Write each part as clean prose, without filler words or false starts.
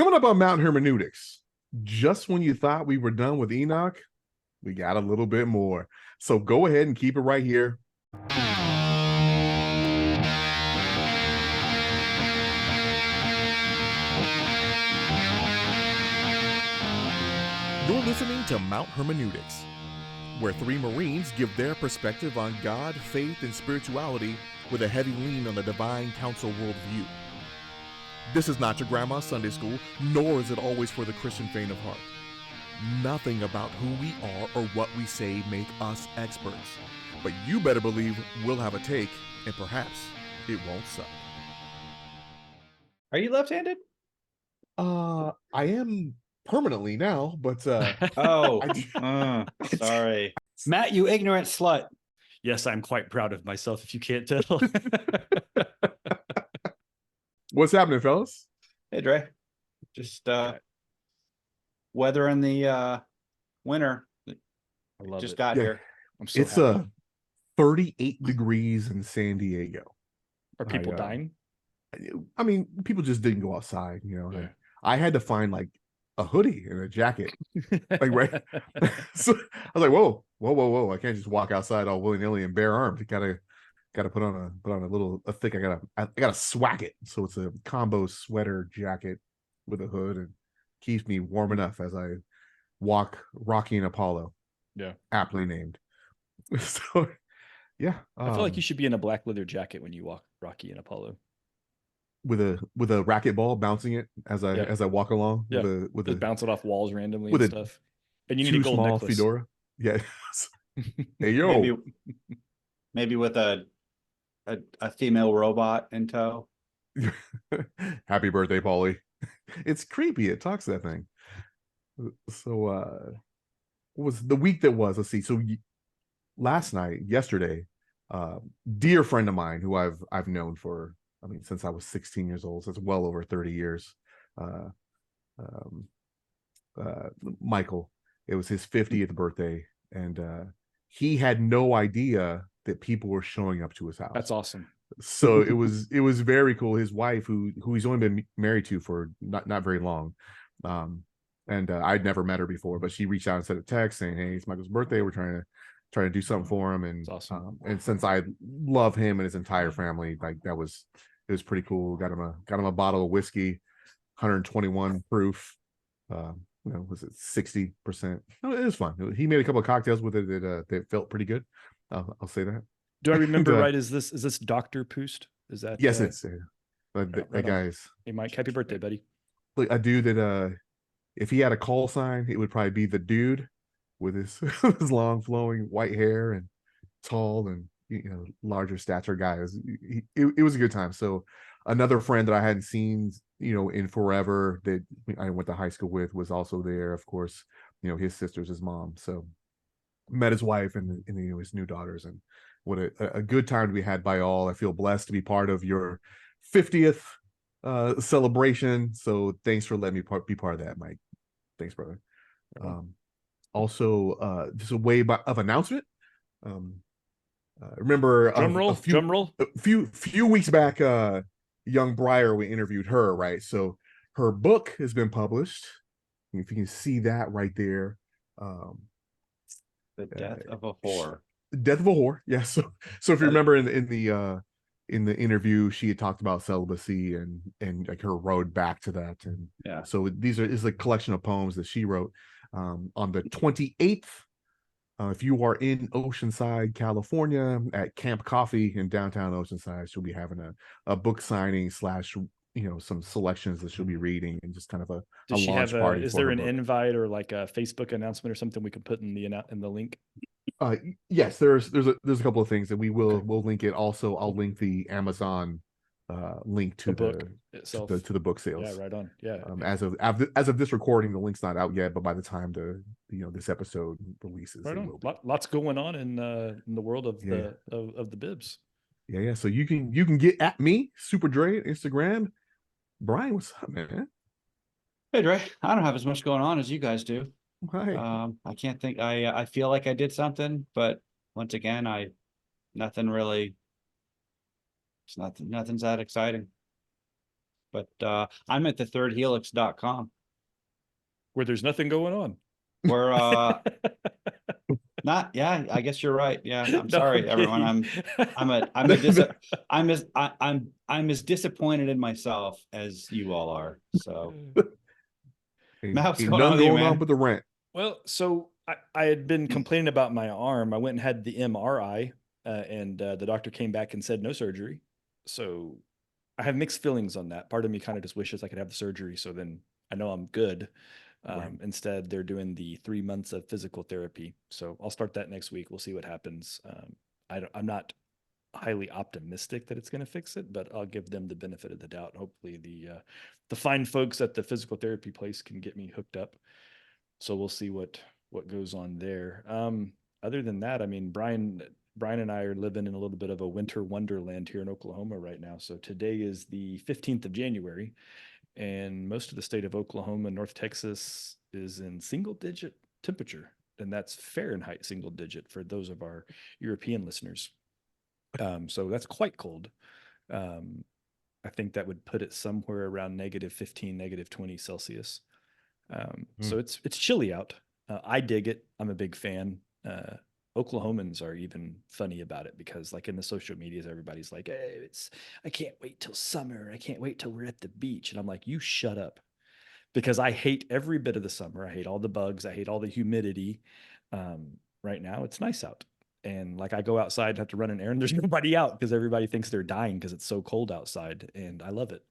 Coming up on Mountain Hermeneutics, just when you thought we were done with Enoch, we got a little bit more. So go ahead and keep it right here. You're listening to Mount Hermeneutics, where three Marines give their perspective on God, faith, and spirituality with a heavy lean on the divine council worldview. This is not your grandma's Sunday school, nor is it always for the Christian faint of heart. Nothing about who we are or what we say make us experts. But you better believe we'll have a take, and perhaps it won't suck. Are you left-handed? I am permanently now, but sorry. Matt, you ignorant slut. Yes, I'm quite proud of myself, if you can't tell. What's happening, fellas? Hey, Dre. Just weather in the winter. I love just it. got here. I'm so It's happy. 38 degrees in San Diego. Are people dying? I mean, people just didn't go outside, you know. Yeah. I had to find like a hoodie and a jacket. Like right. So I was like, whoa. I can't just walk outside all willy-nilly and bare armed. You gotta put on a little thick. I gotta swag it. So it's a combo sweater jacket with a hood and keeps me warm enough as I walk Rocky and Apollo. Yeah. Aptly named. So yeah. I feel like you should be in a black leather jacket when you walk Rocky and Apollo. With a racquetball, bouncing it as I walk along. Yeah. With just bounce it off walls randomly with and stuff. And you need a gold small necklace. fedora. Yeah. Hey yo. Maybe with a female robot in tow. Happy birthday, Paulie. It's creepy. It talks that thing. So what was the week that was? Let's see. So yesterday, dear friend of mine who I've known for, I mean, since I was 16 years old, so it's well over 30 years. Michael, it was his 50th birthday, and he had no idea that people were showing up to his house. That's awesome. So it was very cool. His wife, who he's only been married to for not very long, and I'd never met her before, but she reached out and sent a text saying, "Hey, it's Michael's birthday. We're trying to do something for him." And that's awesome. And since I love him and his entire family, like it was pretty cool. Got him a bottle of whiskey, 121 proof. Was it 60%? No, it was fun. He made a couple of cocktails with it that felt pretty good. I'll say that. Do I remember right? Is this Dr. Poost? Is that yes? It's that guy's. Hey, Mike, happy birthday, buddy. Like a dude that if he had a call sign, it would probably be the dude with his his long flowing white hair and tall and larger stature guy. It was a good time. So another friend that I hadn't seen in forever that I went to high school with was also there. Of course, his sister's his mom. So met his wife and his new daughters, and what a good time to be had by all. I feel blessed to be part of your 50th celebration. So thanks for letting me be part of that, Mike. Thanks, brother. Also, just a way of announcement. Remember drum roll. A few weeks back, Young Briar, we interviewed her, right? So her book has been published. If you can see that right there. The Death of a Whore. Death of a Whore. Yeah. So if you remember in the interview, she had talked about celibacy and like her road back to that. And yeah. So is a collection of poems that she wrote. On the 28th, if you are in Oceanside, California, at Camp Coffee in downtown Oceanside, she'll be having a book signing / some selections that she'll be reading, and just kind of a launch party. Is there an invite or like a Facebook announcement or something we can put in the link? Yes, there's a couple of things, and we'll link it. Also, I'll link the Amazon link to the book itself, to the book sales. Yeah, right on. Yeah. As of this recording, the link's not out yet, but by the time this episode releases, right on. Lots going on in the world of the bibs. Yeah. So you can get at me, Super Dre, at Instagram. Brian, what's up, man? Hey, Dre. I don't have as much going on as you guys do. Hi. I can't think. I feel like I did something, but once again, nothing's that exciting. But I'm at the thirdhelix.com Where there's nothing going on. where not, yeah, I guess you're right. Yeah, I'm No, sorry, everyone. kidding. I'm as disappointed in myself as you all are. So Matt, what's Ain't going on nothing with you, going on man? but the rent. Well, so I had been complaining about my arm. I went and had the MRI, and the doctor came back and said no surgery. So I have mixed feelings on that. Part of me kind of just wishes I could have the surgery, so then I know I'm good. Right. Instead, they're doing the 3 months of physical therapy. So I'll start that next week. We'll see what happens. I'm not highly optimistic that it's going to fix it, but I'll give them the benefit of the doubt. Hopefully, the fine folks at the physical therapy place can get me hooked up. So we'll see what goes on there. Other than that, I mean, Brian and I are living in a little bit of a winter wonderland here in Oklahoma right now. So today is the 15th of January, and most of the state of Oklahoma, North Texas is in single digit temperature, and that's Fahrenheit single digit for those of our European listeners. So that's quite cold. Um, I think that would put it somewhere around -15, -20 Celsius. So it's chilly out. I dig it. I'm a big fan. Oklahomans are even funny about it because, like in the social medias, everybody's like, "Hey, I can't wait till summer. I can't wait till we're at the beach." And I'm like, "You shut up," because I hate every bit of the summer. I hate all the bugs. I hate all the humidity. Right now, it's nice out, and like I go outside and have to run an errand. There's nobody out because everybody thinks they're dying because it's so cold outside, and I love it.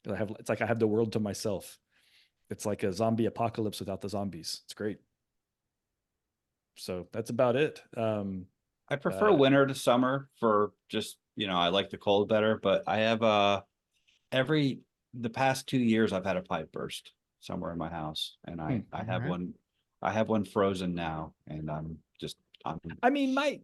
It's like I have the world to myself. It's like a zombie apocalypse without the zombies. It's great. So that's about it. I prefer winter to summer for just, I like the cold better, but I have the past 2 years I've had a pipe burst somewhere in my house, and I have one frozen now, and I mean, my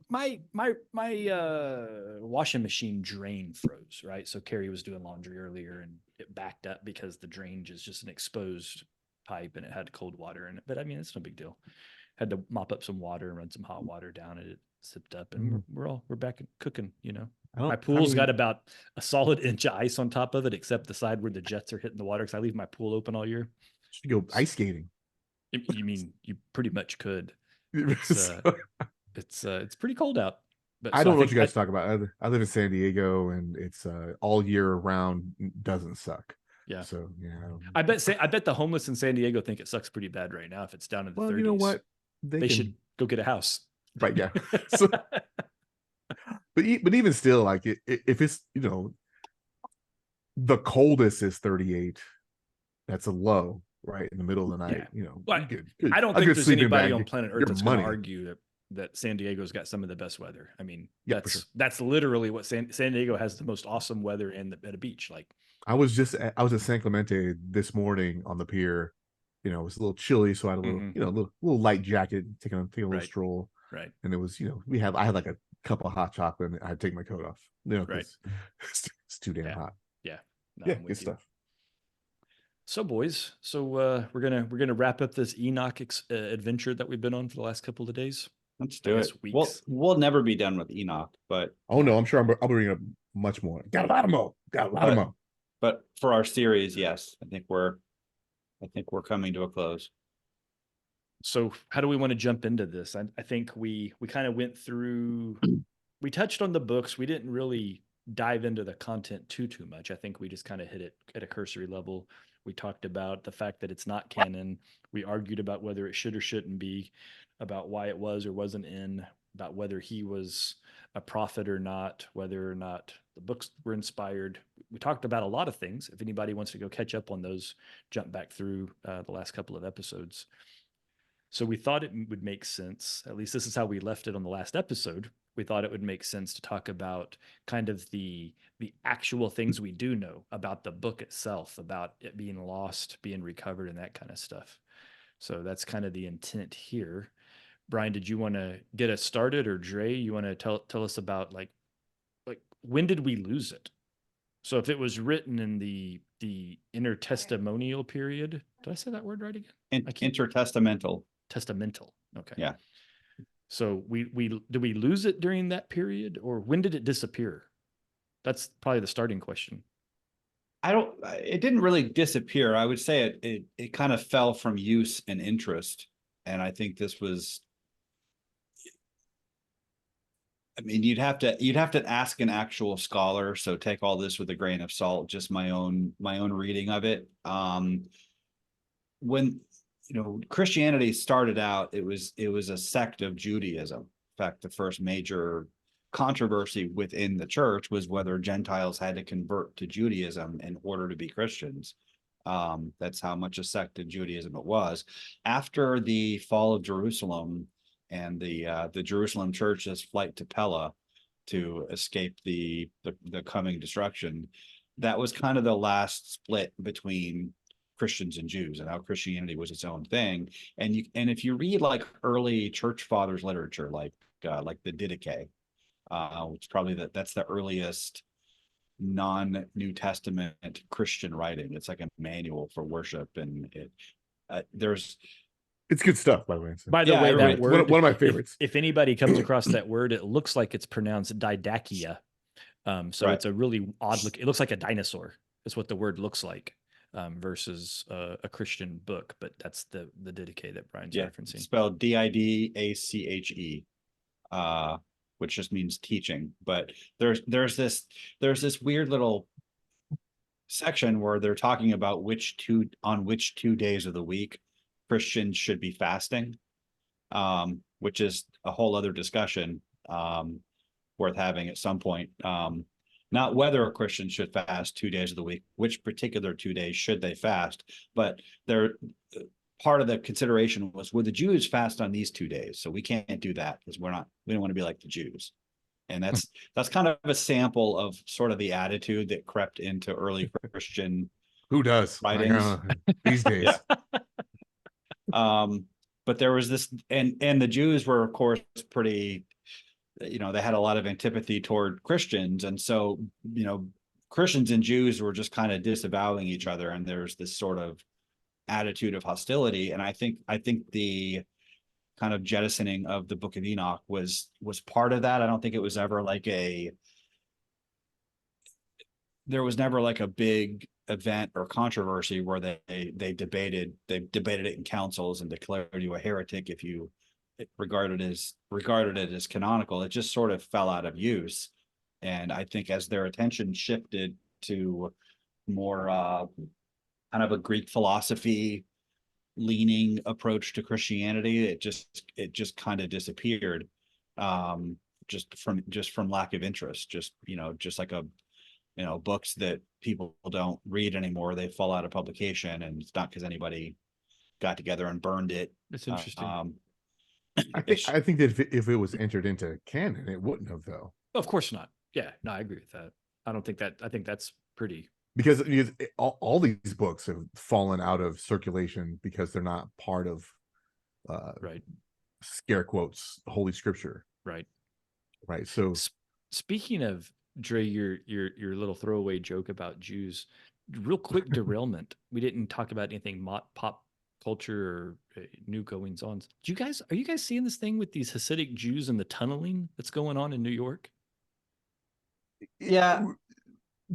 washing machine drain froze, right? So Carrie was doing laundry earlier and it backed up because the drain is just an exposed pipe and it had cold water in it. But I mean, it's no big deal. Had to mop up some water and run some hot water down, and it sipped up, and we're back cooking. My pool's got about a solid inch of ice on top of it, except the side where the jets are hitting the water, because I leave my pool open all year. Should go ice skating. You mean you pretty much could. It's pretty cold out. But I don't know what you guys talk about. I live in San Diego, and it's all year round. Doesn't suck. Yeah. So yeah, I bet the homeless in San Diego think it sucks pretty bad right now if it's down in the 30s. You know what? They should go get a house. Right. Yeah. So, but even still, like if it's the coldest is 38, that's a low, right in the middle of the night. Well, good. I don't think there's anybody on planet Earth that's going to money. argue that San Diego's got some of the best weather. I mean, Yeah, that's literally what San Diego has, the most awesome weather at a beach. Like I was at San Clemente this morning on the pier. It was a little chilly, so I had a little little light jacket, taking a little stroll. Right. And it was, I had like a cup of hot chocolate, and I had to take my coat off. Right. It's too damn hot. Yeah. No, good stuff. So boys, we're gonna wrap up this Enoch adventure that we've been on for the last couple of days. Let's do it. We'll never be done with Enoch, but oh no, I'm sure I'll bring up much more. Got a lot of more. But for our series, yes, I think we're coming to a close. So how do we want to jump into this? I think we kind of went through. We touched on the books. We didn't really dive into the content too much. I think we just kind of hit it at a cursory level. We talked about the fact that it's not canon. We argued about whether it should or shouldn't be, about why it was or wasn't in, about whether he was a prophet or not, whether or not the books were inspired. We talked about a lot of things. If anybody wants to go catch up on those, jump back through the last couple of episodes. So we thought it would make sense, at least this is how we left it on the last episode. We thought it would make sense to talk about kind of the actual things we do know about the book itself, about it being lost, being recovered, and that kind of stuff. So that's kind of the intent here. Brian, did you want to get us started, or Dre, you want to tell us about like when did we lose it? So if it was written in the intertestamental period, did I say that word right again? Intertestamental. Testamental. Okay. Yeah. So do we lose it during that period, or when did it disappear? That's probably the starting question. it didn't really disappear. I would say it kind of fell from use and interest. And I think this was, I mean, you'd have to ask an actual scholar. So take all this with a grain of salt, just my own reading of it. When, Christianity started out, it was a sect of Judaism. In fact, the first major controversy within the church was whether Gentiles had to convert to Judaism in order to be Christians. That's how much a sect of Judaism it was. After the fall of Jerusalem and the Jerusalem church's flight to Pella to escape the coming destruction, that was kind of the last split between Christians and Jews, and how Christianity was its own thing. And if you read like early church fathers literature, like the Didache, which probably that's the earliest non-New Testament Christian writing. It's like a manual for worship, and it's good stuff, by the way. By the way, that word, one of my favorites. If anybody comes across that word, it looks like it's pronounced didakia. So it's a really odd look. It looks like a dinosaur. Is what the word looks like. Versus a Christian book, but that's the Didache that Brian's referencing. Spelled Didache, which just means teaching. But there's this weird little section where they're talking about which two days of the week Christians should be fasting, which is a whole other discussion worth having at some point. Not whether a Christian should fast 2 days of the week, which particular 2 days should they fast, but part of the consideration was, would the Jews fast on these 2 days? So we can't do that because we don't want to be like the Jews. And that's kind of a sample of sort of the attitude that crept into early Christian who does writings these days. But there was this, and the Jews were, of course, pretty, they had a lot of antipathy toward Christians. And so, Christians and Jews were just kind of disavowing each other. And there's this sort of attitude of hostility. And I think the kind of jettisoning of the Book of Enoch was part of that. I don't think it was ever there was never like a big event or controversy where they debated it in councils and declared you a heretic if you regarded it as canonical. It just sort of fell out of use. And I think as their attention shifted to more kind of a Greek philosophy leaning approach to Christianity, it just kind of disappeared, just from lack of interest. Just like books that people don't read anymore, they fall out of publication, and it's not because anybody got together and burned it. It's interesting. I think that if it was entered into canon, it wouldn't have, though. Of course not. Yeah, no, I agree with that. I think that's pretty, because all these books have fallen out of circulation because they're not part of right, scare quotes, Holy Scripture. Right. So speaking of, Dre, your little throwaway joke about Jews, real quick derailment. We didn't talk about anything pop culture or new goings on. Are you guys seeing this thing with these Hasidic Jews and the tunneling that's going on in New York? Yeah.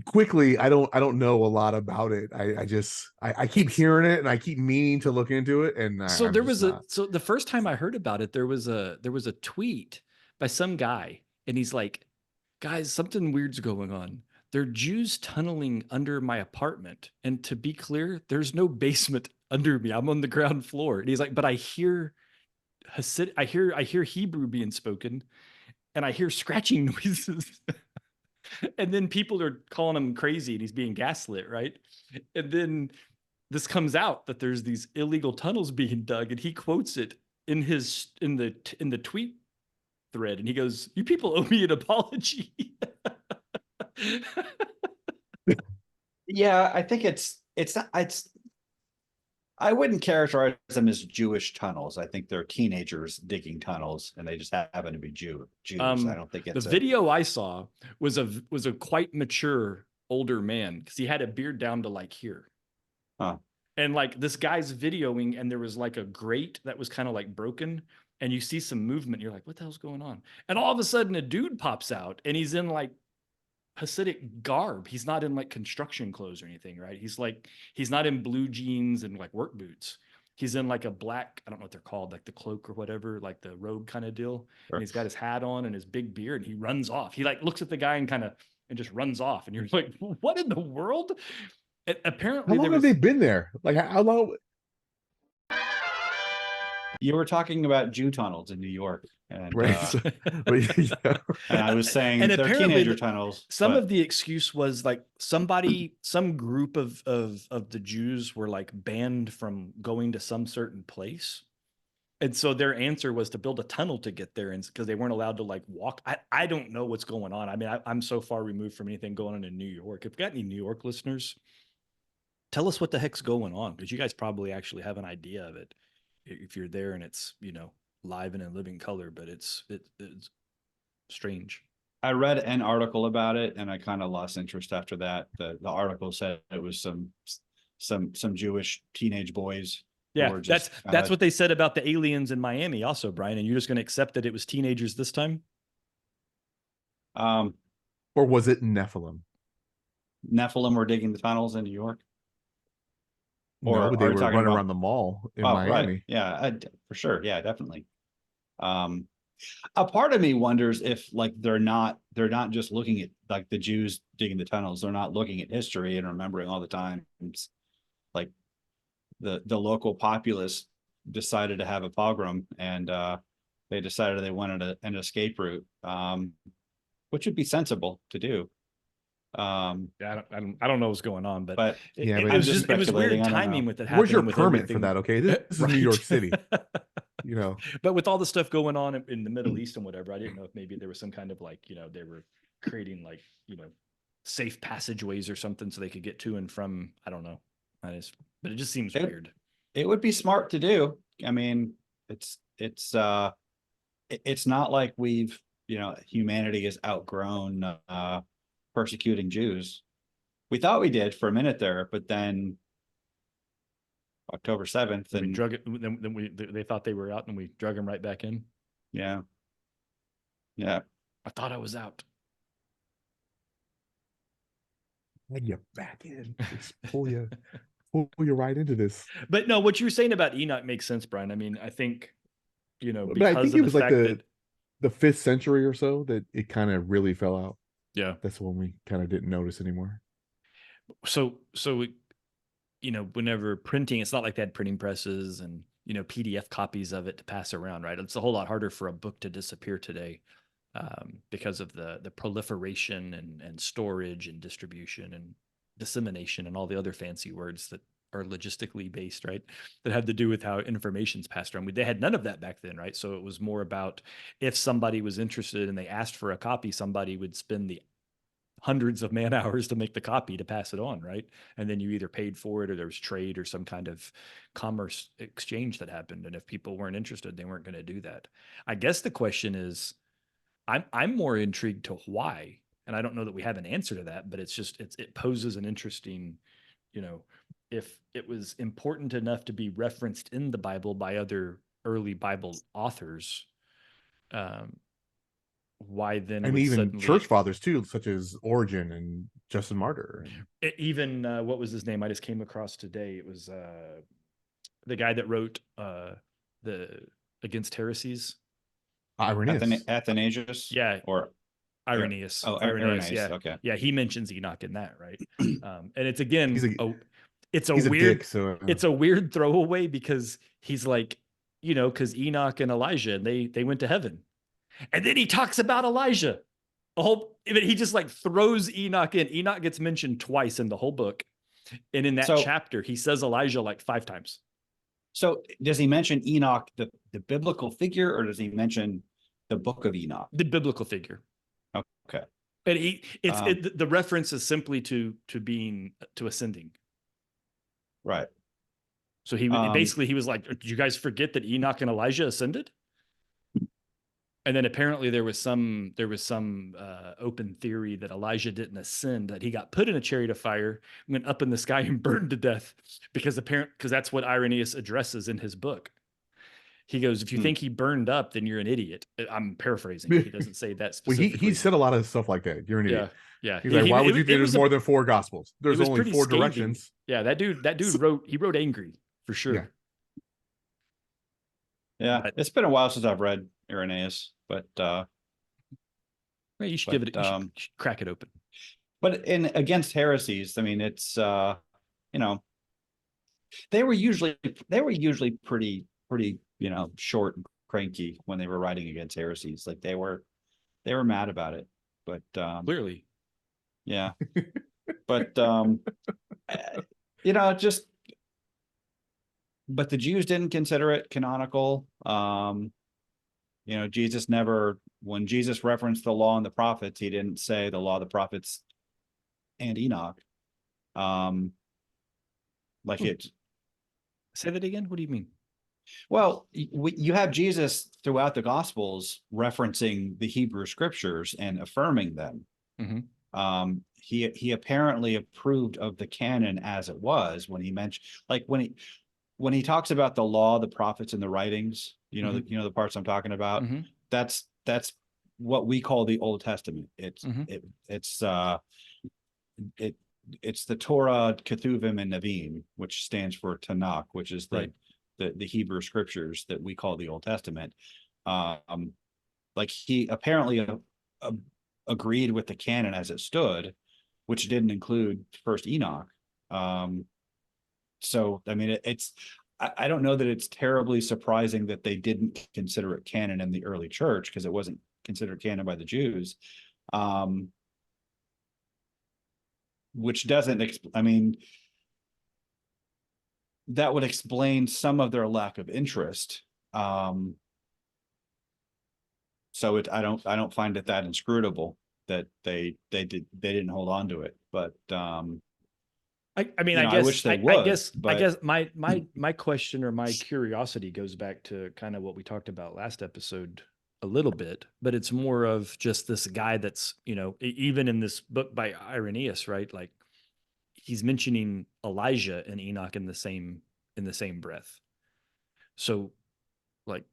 Quickly, I don't know a lot about it. I keep hearing it and I keep meaning to look into it. And so the first time I heard about it, there was a tweet by some guy, and he's like, guys, something weird's going on. They're Jews tunneling under my apartment. And to be clear, there's no basement under me. I'm on the ground floor. And he's like, but I hear Hebrew being spoken, and I hear scratching noises. And then people are calling him crazy and he's being gaslit, right? And then this comes out that there's these illegal tunnels being dug, and he quotes it in the tweet thread, and he goes, "You people owe me an apology." Yeah, I think I wouldn't characterize them as Jewish tunnels. I think they're teenagers digging tunnels, and they just happen to be Jews. I don't think it's the video I saw was a quite mature older man, because he had a beard down to like here. Huh. And like this guy's videoing, and there was like a grate that was kind of like broken, and you see some movement. You're like, what the hell's going on? And all of a sudden a dude pops out, and he's in like Hasidic garb. He's not in like construction clothes or anything, right? He's not in blue jeans and like work boots. He's in like a black, I don't know what they're called, like the cloak or whatever, like the robe kind of deal. And he's got his hat on and his big beard, and he runs off. He like looks at the guy and just runs off. And you're like, what in the world? How Apparently long there have was they been there? Like how long? You were talking about Jew tunnels in New York, and Right. Yeah. and I was saying And they're apparently teenager tunnels. some but of the excuse was like some group of the Jews were like banned from going to some certain place. And so their answer was to build a tunnel to get there, and because they weren't allowed to like walk. I don't know what's going on. I mean, I'm so far removed from anything going on in New York. If you've got any New York listeners, tell us what the heck's going on, because you guys probably actually have an idea of it if you're there and it's, live and in living color, but it's strange. I read an article about it, and I kind of lost interest after that. The article said it was some Jewish teenage boys. Yeah, that's what they said about the aliens in Miami also, Brian, and you're just going to accept that it was teenagers this time? Or was it Nephilim? Nephilim were digging the tunnels in New York? Or they were running around the mall in Miami. Right. Yeah, for sure. Yeah, definitely. A part of me wonders if like they're not just looking at like the Jews digging the tunnels. They're not looking at history and remembering all the times like the local populace decided to have a pogrom, and they decided they wanted an escape route, which would be sensible to do. Yeah, I don't know what's going on, but it was weird timing with it happening. Where's your permit for that? Okay, this is New York City. But with all the stuff going on in the Middle East and whatever, I didn't know if maybe there was some kind of like, they were creating like, safe passageways or something so they could get to and from, I don't know. But it just seems weird. It would be smart to do. I mean, it's not like we've, humanity has outgrown persecuting Jews. We thought we did for a minute there, but then October 7th, and we drug it. Then they thought they were out, and we drug them right back in. Yeah. I thought I was out. And you're back in. Just pull you right into this. But no, what you were saying about Enoch makes sense, Brian. I mean, I think, because but I think it was like the that 5th century or so that it kind of really fell out. Yeah, that's when we kind of didn't notice anymore. So whenever printing, it's not like they had printing presses and PDF copies of it to pass around, right? It's a whole lot harder for a book to disappear today because of the proliferation and storage and distribution and dissemination and all the other fancy words that are logistically based, right? That have to do with how information's passed around. They had none of that back then, right? So it was more about if somebody was interested and they asked for a copy, somebody would spend the hundreds of man hours to make the copy to pass it on, right? And then you either paid for it or there was trade or some kind of commerce exchange that happened. And if people weren't interested, they weren't going to do that. I guess the question is, I'm more intrigued to why. And I don't know that we have an answer to that, but it poses an interesting, if it was important enough to be referenced in the Bible by other early Bible authors, why then? And even church fathers too, such as Origen and Justin Martyr. Even what was his name? I just came across today. It was the guy that wrote the Against Heresies. Irenaeus. Athanasius. Yeah. Or Irenaeus. Oh, Irenaeus. Yeah. Okay. Yeah, he mentions Enoch in that, right? And it's again, it's a weird dick, so it's a weird throwaway because he's like, because Enoch and Elijah, they went to heaven. And then he talks about Elijah. But he just like throws Enoch in. Enoch gets mentioned twice in the whole book. And in that chapter, he says Elijah like 5 times. So does he mention Enoch, the biblical figure, or does he mention the book of Enoch? The biblical figure. Okay. And the reference is simply to ascending. Right. So he basically, he was like, did you guys forget that Enoch and Elijah ascended? And then apparently there was some open theory that Elijah didn't ascend, that he got put in a chariot of fire, went up in the sky and burned to death, because that's what Irenaeus addresses in his book. He goes, if you think he burned up, then you're an idiot. I'm paraphrasing. He doesn't say that specifically. Well, he said a lot of stuff like that. You're an idiot. Yeah, He's like, why would you think there's more than 4 gospels? it There's was only pretty 4 scathing. directions. Yeah, that dude wrote angry for sure. Yeah. Yeah, But- it's been a while since I've read Irenaeus, but Well, you should give it. You should crack it open. but in against heresies, I mean, it's you know, they were usually pretty short and cranky when they were writing against heresies. Like they were mad about it. But Clearly, yeah. But just but the Jews didn't consider it canonical. Jesus never, when Jesus referenced the law and the prophets, he didn't say the law, the prophets, and Enoch. Like it. say that again. What do you mean? Well, you have Jesus throughout the Gospels referencing the Hebrew scriptures and affirming them. Mm-hmm. He apparently approved of the canon as it was when he mentioned, like when he talks about the law, the prophets, and the writings. The parts I'm talking about. Mm-hmm. That's what we call the Old Testament. It's it's the Torah, Ketuvim, and Nevi'im, which stands for Tanakh, which is the Hebrew scriptures that we call the Old Testament. Like he apparently agreed with the canon as it stood, which didn't include First Enoch. So I mean, I don't know that it's terribly surprising that they didn't consider it canon in the early church, because it wasn't considered canon by the Jews. Which doesn't, I mean, that would explain some of their lack of interest. So I don't find it that inscrutable that they didn't hold on to it. But I mean, I wish they would. I guess my question or my curiosity goes back to kind of what we talked about last episode a little bit, but it's more of just this guy that's, even in this book by Irenaeus, right? Like he's mentioning Elijah and Enoch in the same breath. So like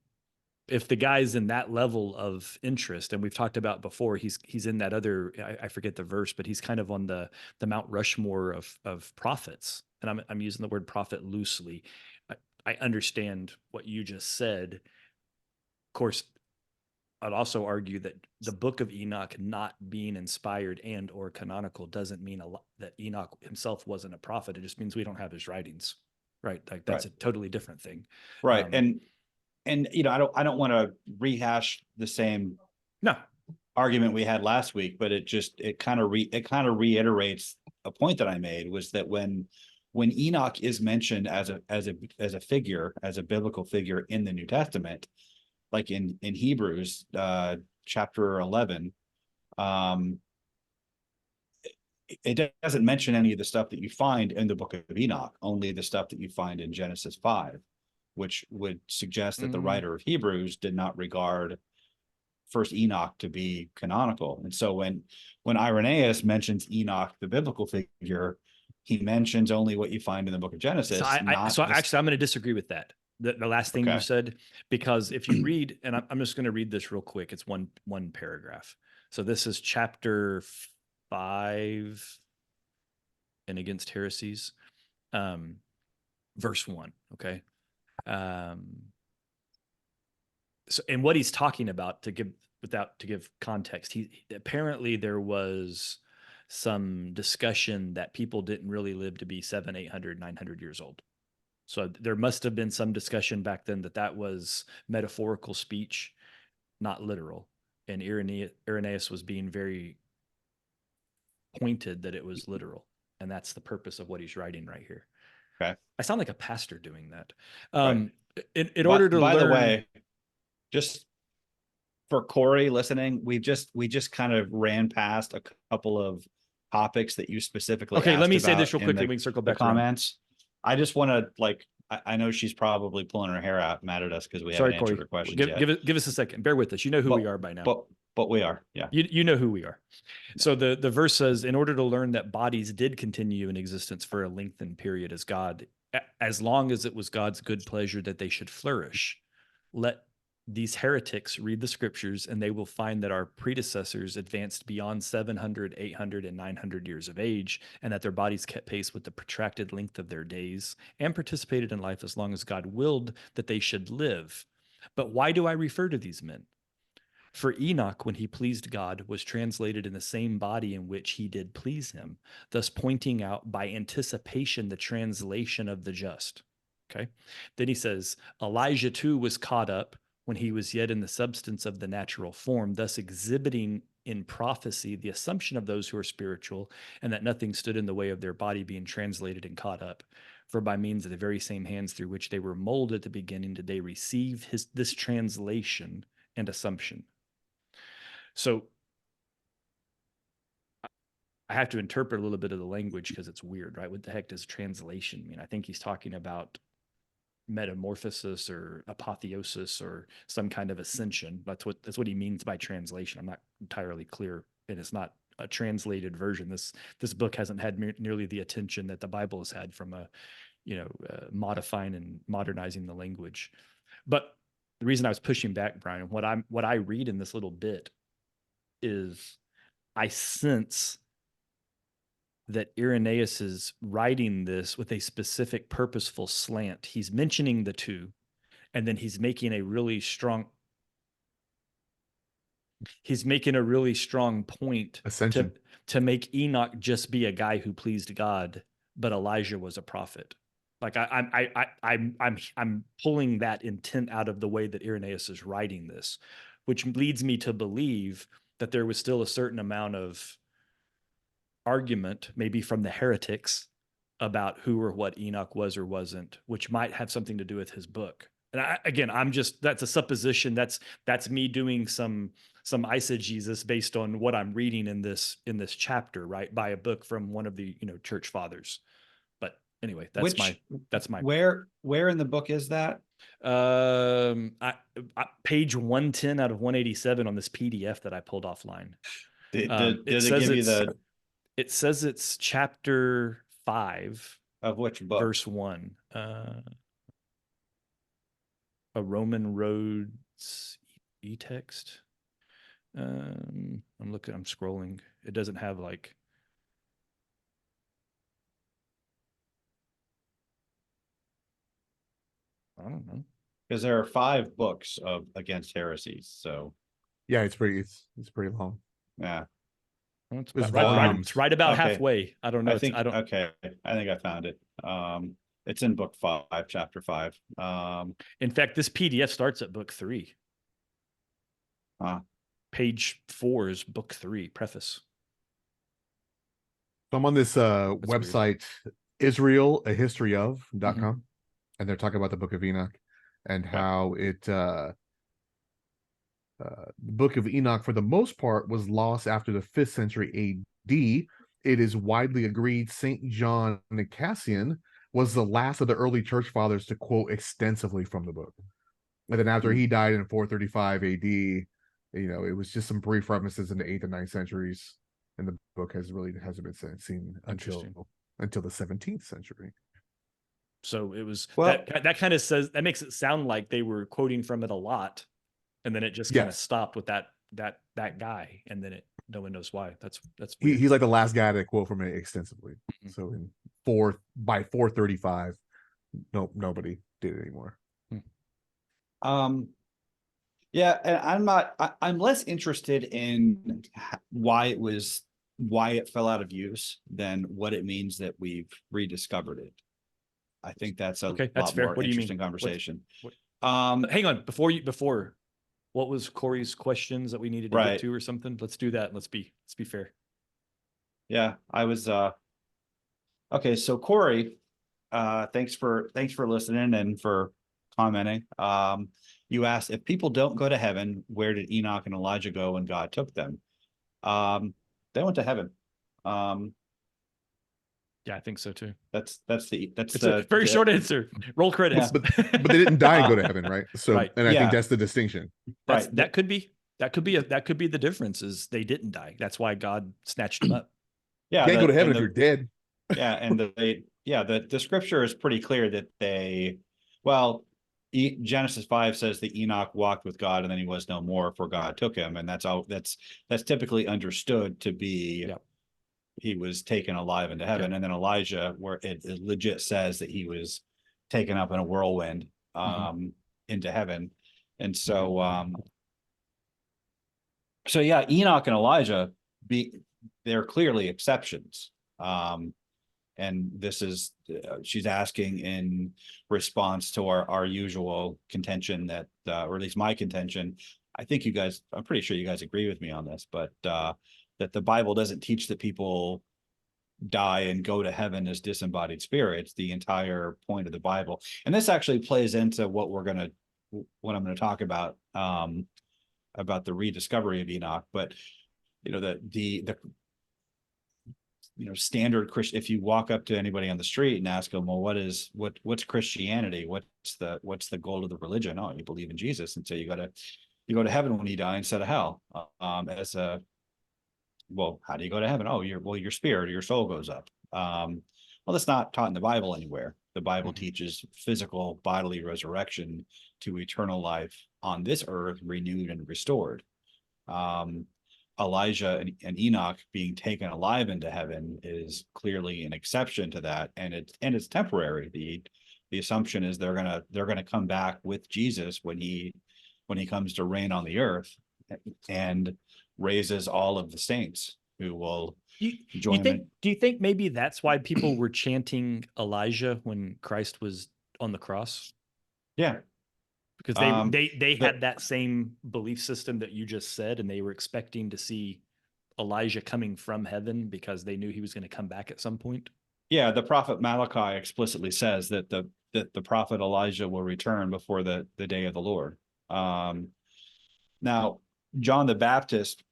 if the guy's in that level of interest, and we've talked about before, he's in that other, I forget the verse, but he's kind of on the Mount Rushmore of prophets. And I'm using the word prophet loosely. I understand what you just said. Of course, I'd also argue that the book of Enoch not being inspired and or canonical doesn't mean that Enoch himself wasn't a prophet. It just means we don't have his writings, right? Like that's a totally different thing. Right. And I don't want to rehash the same argument we had last week, but it kind of reiterates a point that I made, was that when Enoch is mentioned as a figure, as a biblical figure in the New Testament, like in Hebrews chapter 11, it doesn't mention any of the stuff that you find in the book of Enoch, only the stuff that you find in Genesis 5, which would suggest that the writer of Hebrews did not regard First Enoch to be canonical. And so when Irenaeus mentions Enoch, the biblical figure, he mentions only what you find in the book of Genesis. So actually, I'm going to disagree with that. The last thing you said, because if you read, and I'm just going to read this real quick. It's one paragraph. So this is chapter 5 in Against Heresies, verse 1. Okay. So, and what he's talking about, to give context, he apparently there was some discussion that people didn't really live to be 700, 800, 900 years old. So there must have been some discussion back then that was metaphorical speech, not literal. And Irenaeus was being very pointed that it was literal. And that's the purpose of what he's writing right here. Okay. I sound like a pastor doing that. Right. In order to learn. By the way, just for Corey listening, we just kind of ran past a couple of topics that you specifically Okay, let me say this about real quickly. We can circle back around. Comments. I just want to, I know she's probably pulling her hair out, mad at us because we haven't answered her questions yet. Give us a second. Bear with us. You know who we are by now. But we are, yeah. You know who we are. So the verse says, in order to learn that bodies did continue in existence for a lengthened period as long as it was God's good pleasure that they should flourish, let these heretics read the scriptures and they will find that our predecessors advanced beyond 700, 800, and 900 years of age, and that their bodies kept pace with the protracted length of their days and participated in life as long as God willed that they should live. But why do I refer to these men? For Enoch, when he pleased God, was translated in the same body in which he did please him, thus pointing out by anticipation the translation of the just. Okay. Then he says, Elijah too was caught up when he was yet in the substance of the natural form, thus exhibiting in prophecy the assumption of those who are spiritual, and that nothing stood in the way of their body being translated and caught up. For by means of the very same hands through which they were molded at the beginning did they receive this translation and assumption. So I have to interpret a little bit of the language because it's weird, right? What the heck does translation mean? I think he's talking about metamorphosis or apotheosis or some kind of ascension. That's what he means by translation. I'm not entirely clear, and it's not a translated version. This book hasn't had nearly the attention that the Bible has had from modifying and modernizing the language. But the reason I was pushing back, Brian, what I read in this little bit is I sense that Irenaeus is writing this with a specific purposeful slant. He's mentioning the two, and then he's making a really strong point Ascension. to make Enoch just be a guy who pleased God, but Elijah was a prophet. Like I'm pulling that intent out of the way that Irenaeus is writing this, which leads me to believe that there was still a certain amount of argument, maybe from the heretics, about who or what Enoch was or wasn't, which might have something to do with his book. And that's a supposition. That's me doing some eisegesis based on what I'm reading in this chapter, right, by a book from one of the church fathers. But anyway, that's my where in the book is that? Page 110 out of 187 on this PDF that I pulled offline. Did it give you the? It says it's chapter 5 of which book? Verse 1. A Roman Roads e-text. I'm scrolling. It doesn't have like. I don't know. Because there are 5 books of against heresies. So yeah, it's pretty long. Yeah. Well, it's right about halfway. I don't know. Okay. I think I found it. It's in book 5, chapter 5. In fact, this PDF starts at book 3. Page 4 is book 3, preface. So I'm on this website, israelahistory.com, and they're talking about the Book of Enoch and how it the Book of Enoch, for the most part, was lost after the 5th century AD. It is widely agreed St. John Cassian was the last of the early church fathers to quote extensively from the book. And then after he died in 435 AD, it was just some brief references in the 8th and 9th centuries, and the book hasn't been seen until the 17th century. So it was that kind of says, that makes it sound like they were quoting from it a lot, and then it just kind of stopped with that guy, and then no one knows why. That's he's like the last guy to quote from it extensively. So by 435, nobody did it anymore. Yeah, and I'm less interested in why it fell out of use than what it means that we've rediscovered it. I think that's a lot more interesting conversation. Hang on, before what was Corey's questions that we needed to get to or something? Let's do that. Let's be fair. Yeah, I was okay. So Corey, thanks for listening and for commenting. You asked, if people don't go to heaven, where did Enoch and Elijah go when God took them? They went to heaven. Yeah, I think so too. That's a very short answer. Roll credits. Yeah. But they didn't die and go to heaven, right? So and I think that's the distinction. That could be the difference, is they didn't die. That's why God snatched them up. Yeah, you can't go to heaven if you're dead. Yeah, and the scripture is pretty clear that Genesis 5 says that Enoch walked with God and then he was no more, for God took him, and that's typically understood to be he was taken alive into heaven. And then Elijah, where it legit says that he was taken up in a whirlwind into heaven. And so so yeah, Enoch and Elijah they're clearly exceptions. And this is she's asking in response to our usual contention that or at least my contention. I think I'm pretty sure you guys agree with me on this, but that the Bible doesn't teach that people die and go to heaven as disembodied spirits. The entire point of the Bible, and this actually plays into what I'm going to talk about the rediscovery of Enoch. But the standard Christian, if you walk up to anybody on the street and ask them, well, what's Christianity? What's the goal of the religion? Oh, you believe in Jesus, and so you go to heaven when you die instead of hell. Well, how do you go to heaven? Oh, your spirit or your soul goes up. Well, that's not taught in the Bible anywhere. The Bible teaches physical bodily resurrection to eternal life on this earth, renewed and restored. Elijah and Enoch being taken alive into heaven is clearly an exception to that, and it's temporary. The assumption is they're gonna come back with Jesus when he comes to reign on the earth and raises all of the saints who will join him. Do you think maybe that's why people were chanting Elijah when Christ was on the cross? Yeah. Because they had that same belief system that you just said, and they were expecting to see Elijah coming from heaven because they knew he was going to come back at some point. Yeah, the prophet Malachi explicitly says that the prophet Elijah will return before the day of the Lord. Now, John the Baptist,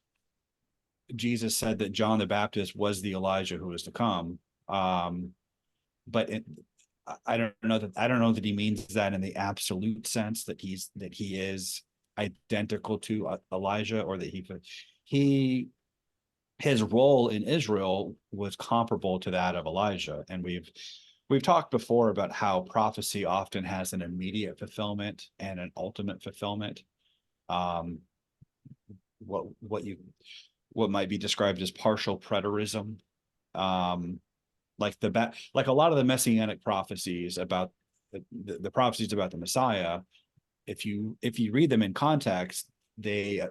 Jesus said that John the Baptist was the Elijah who was to come. But I don't know that he means that in the absolute sense that he is identical to Elijah, or that his role in Israel was comparable to that of Elijah. And we've talked before about how prophecy often has an immediate fulfillment and an ultimate fulfillment. What might be described as partial preterism. Like a lot of the messianic prophecies about the prophecies about the Messiah, if you read them in context, the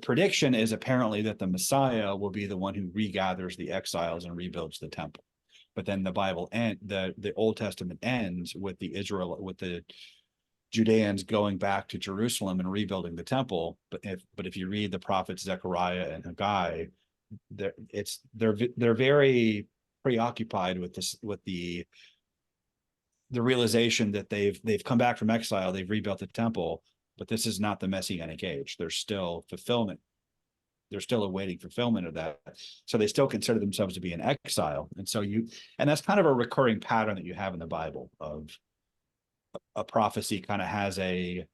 prediction is apparently that the Messiah will be the one who regathers the exiles and rebuilds the temple. But then the Bible the Old Testament ends with the Judeans going back to Jerusalem and rebuilding the temple. But if you read the prophets Zechariah and Haggai, they're very preoccupied with the realization that they've come back from exile, they've rebuilt the temple, but this is not the Messianic age. There's still fulfillment. They're still awaiting fulfillment of that. So they still consider themselves to be in exile. And that's kind of a recurring pattern that you have in the Bible of a prophecy kind of has an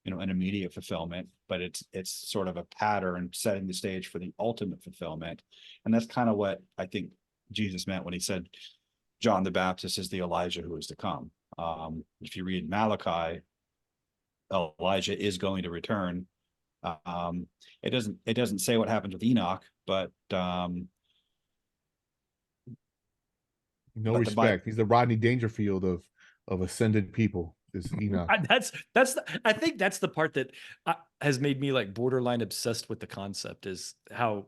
immediate fulfillment, but it's sort of a pattern setting the stage for the ultimate fulfillment. And that's kind of what I think Jesus meant when he said John the Baptist is the Elijah who is to come. If you read Malachi, Elijah is going to return. It doesn't say what happens with Enoch, but no respect. He's the Rodney Dangerfield of ascended people. Is Enoch. I think that's the part that has made me like borderline obsessed with the concept, is how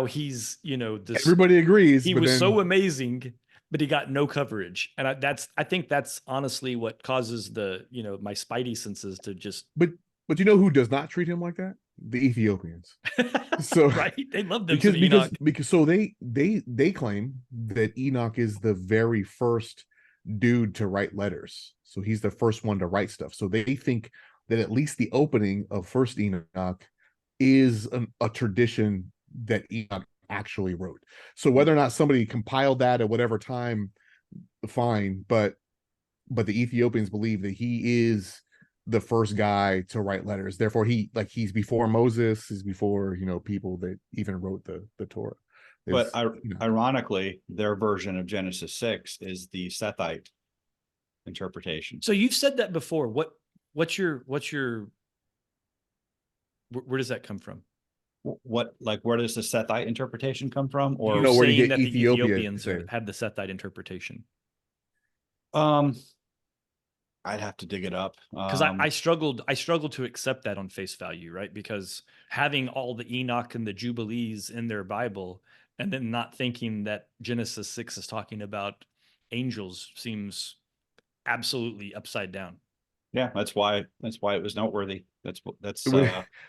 he's everybody agrees he was so amazing, but he got no coverage, and I think that's honestly what causes my spidey senses to just. But who does not treat him like that? The Ethiopians. So right, they love them because so they claim that Enoch is the very first dude to write letters. So he's the first one to write stuff. So they think that at least the opening of First Enoch is a tradition that Enoch actually wrote. So whether or not somebody compiled that at whatever time, fine. But the Ethiopians believe that he is the first guy to write letters. Therefore, he's before Moses, he's before people that even wrote the Torah. But ironically, their version of Genesis 6 is the Sethite interpretation. So you've said that before. What's your where does that come from? What, like, where does the Sethite interpretation come from? Or You're where do you saying get that the Ethiopia Ethiopians thing? have the Sethite interpretation. I'd have to dig it up. Because I struggled to accept that on face value, right? Because having all the Enoch and the Jubilees in their Bible, and then not thinking that Genesis 6 is talking about angels seems absolutely upside down. Yeah, that's why it was noteworthy. That's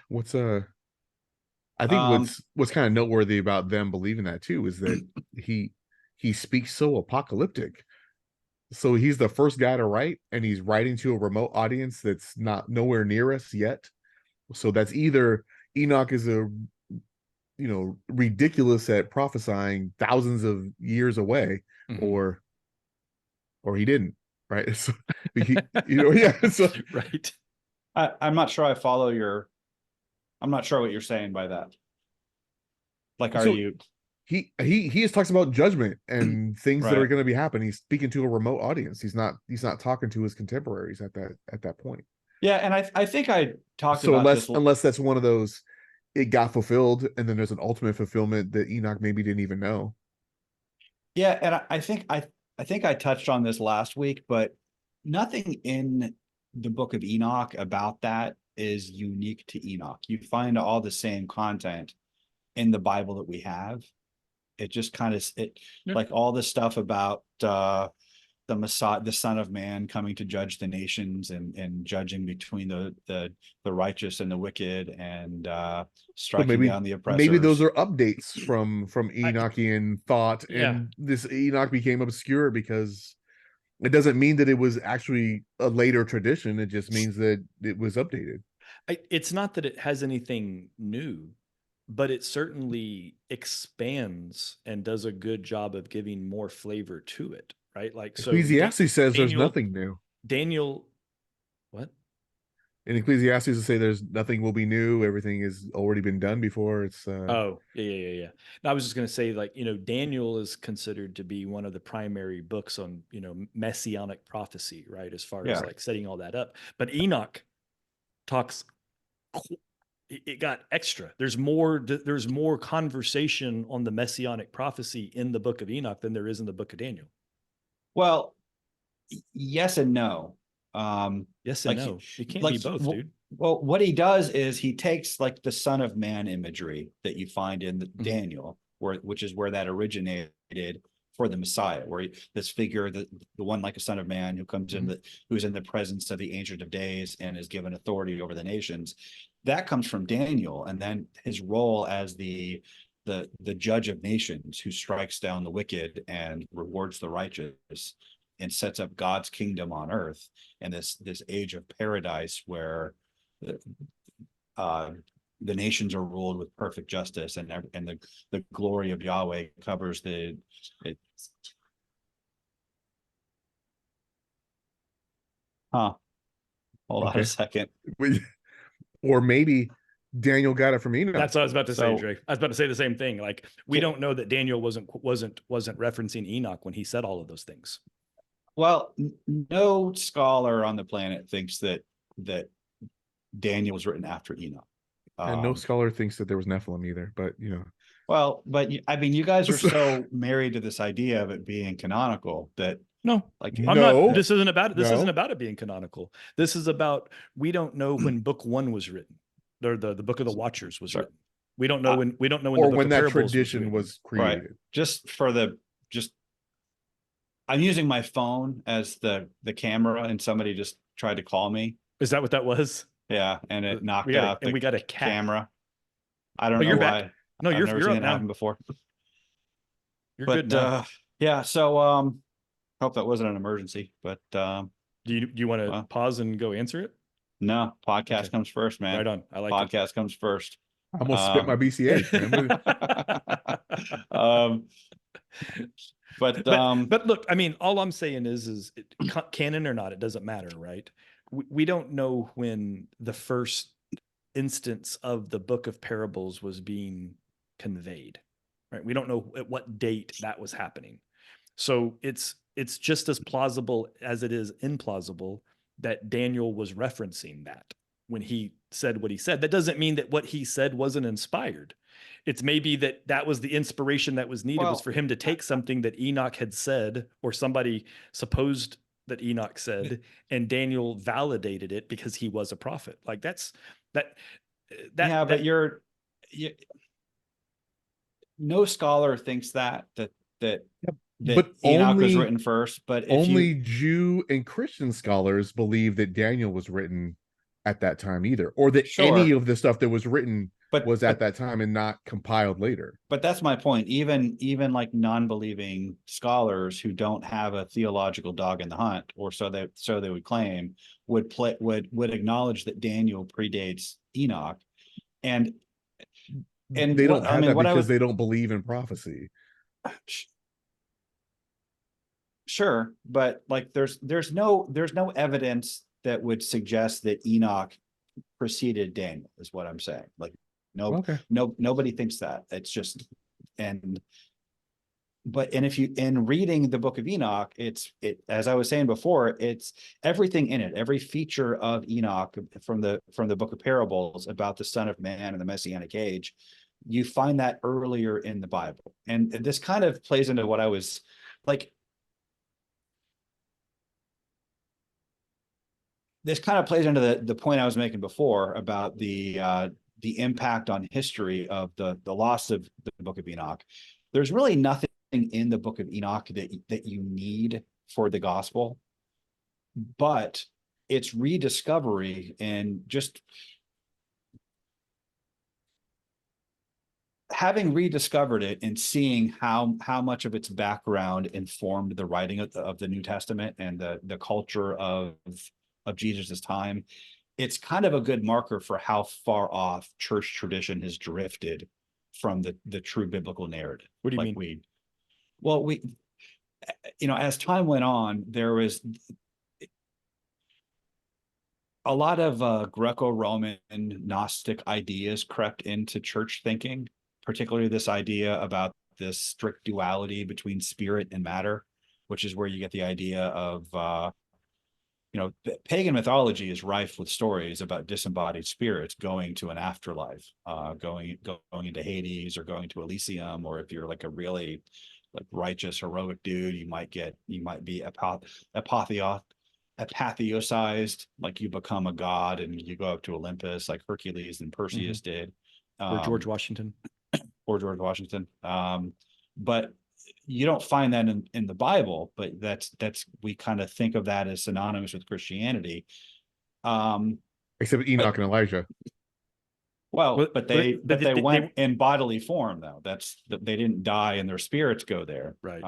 What's I think what's kind of noteworthy about them believing that too is that he speaks so apocalyptic. So he's the first guy to write, and he's writing to a remote audience that's not nowhere near us yet. So that's either Enoch is ridiculous at prophesying thousands of years away, or he didn't, right? So yeah. So right. I'm not sure I follow I'm not sure what you're saying by that. Like, are you? He just talks about judgment and things that are Right. going to be happening. He's speaking to a remote audience. He's not talking to his contemporaries at that point. Yeah, and I think I talked So about this. unless that's one of those, it got fulfilled, and then there's an ultimate fulfillment that Enoch maybe didn't even know. Yeah, and I think I touched on this last week, but nothing in the book of Enoch about that is unique to Enoch. You find all the same content in the Bible that we have. It just kind of like all the stuff about the Messiah, the Son of Man, coming to judge the nations and judging between the righteous and the wicked, and striking down the oppressors. Maybe those are updates from Enochian thought, and this Enoch became obscure because it doesn't mean that it was actually a later tradition. It just means that it was updated. It's not that it has anything new, but it certainly expands and does a good job of giving more flavor to it, right? Like, so Ecclesiastes says there's nothing new. Daniel, what? In Ecclesiastes, to say there's nothing will be new. Everything has already been done before. It's oh yeah. No, I was just going to say, like, Daniel is considered to be one of the primary books on messianic prophecy, right? As far as like setting all that up, but Enoch talks. It got extra. There's more conversation on the messianic prophecy in the book of Enoch than there is in the book of Daniel. Well, yes and no. Yes and no. It can't be both, dude. Well, what he does is he takes like the Son of Man imagery that you find in Daniel, which is where that originated for the Messiah, where this figure, the one like a Son of Man who comes in, who's in the presence of the Ancient of Days and is given authority over the nations. That comes from Daniel, and then his role as the judge of nations who strikes down the wicked and rewards the righteous and sets up God's kingdom on earth, and this age of paradise where the nations are ruled with perfect justice, and the glory of Yahweh covers Hold on a second. Or maybe Daniel got it from Enoch. That's what I was about to say, Drake. I was about to say the same thing. Like, we don't know that Daniel wasn't referencing Enoch when he said all of those things. Well, no scholar on the planet thinks that Daniel was written after Enoch. And no scholar thinks that there was Nephilim either, but Well, but I mean, you guys are so married to this idea of it being canonical that I'm not. This isn't about it. This isn't about it being canonical. This is about, we don't know when book 1 was written, or the book of the Watchers was written. We don't know when the book of that Parables tradition was created. Right. I'm using my phone as the camera, and somebody just tried to call me. Is that what that was? Yeah, and it knocked out and we got a camera. I don't know why. No, I've never seen it now. happen before. You're good now. Yeah, so hope that wasn't an emergency, but do you want to pause and go answer it? No, podcast comes first, man. Right on. I like podcast comes first. I'm gonna spit my BCH, man. But look, I mean, all I'm saying is canon or not, it doesn't matter, right? We don't know when the first instance of the book of parables was being conveyed, right? We don't know at what date that was happening. So it's just as plausible as it is implausible that Daniel was referencing that when he said what he said. That doesn't mean that what he said wasn't inspired. It's maybe that was the inspiration that was needed, was Well, for him to take something that Enoch had said, or somebody supposed that Enoch said, and Daniel validated it because he was a prophet. Like that yeah, but that no scholar thinks that But Enoch was written first. But if only you Jew and Christian scholars believe that Daniel was written at that time either, or that any sure, of the stuff that was written but was at that time and not compiled later. but that's my point. Even like non-believing scholars who don't have a theological dog in the hunt, or so they would claim, would acknowledge that Daniel predates Enoch, and They don't what I have mean, that what I because was they don't believe in prophecy. sure, but like there's no evidence that would suggest that Enoch preceded Daniel, is what I'm saying. Like Okay. nobody thinks that. It's just and if you in reading the book of Enoch, it as I was saying before, it's everything in it, every feature of Enoch from the book of parables about the Son of Man and the Messianic age, you find that earlier in the Bible. And this kind of plays into what I was like. This kind of plays into the point I was making before about the impact on history of the loss of the book of Enoch. There's really nothing in the book of Enoch that you need for the gospel, but it's rediscovery and just having rediscovered it and seeing how much of its background informed the writing of the New Testament and the culture of Jesus's time. It's kind of a good marker for how far off church tradition has drifted from the true biblical narrative. What do you mean? We as time went on, there was a lot of Greco-Roman Gnostic ideas crept into church thinking, particularly this idea about this strict duality between spirit and matter, which is where you get the idea of pagan mythology is rife with stories about disembodied spirits going to an afterlife, going into Hades or going to Elysium, or if you're like a really like righteous heroic dude, you might be apotheosized, like you become a god and you go up to Olympus, like Hercules and Perseus did, or George Washington. But you don't find that in the Bible, but that's we kind of think of that as synonymous with Christianity. Except Enoch and Elijah. Well, but they went in bodily form, though. They didn't die and their spirits go there. Right.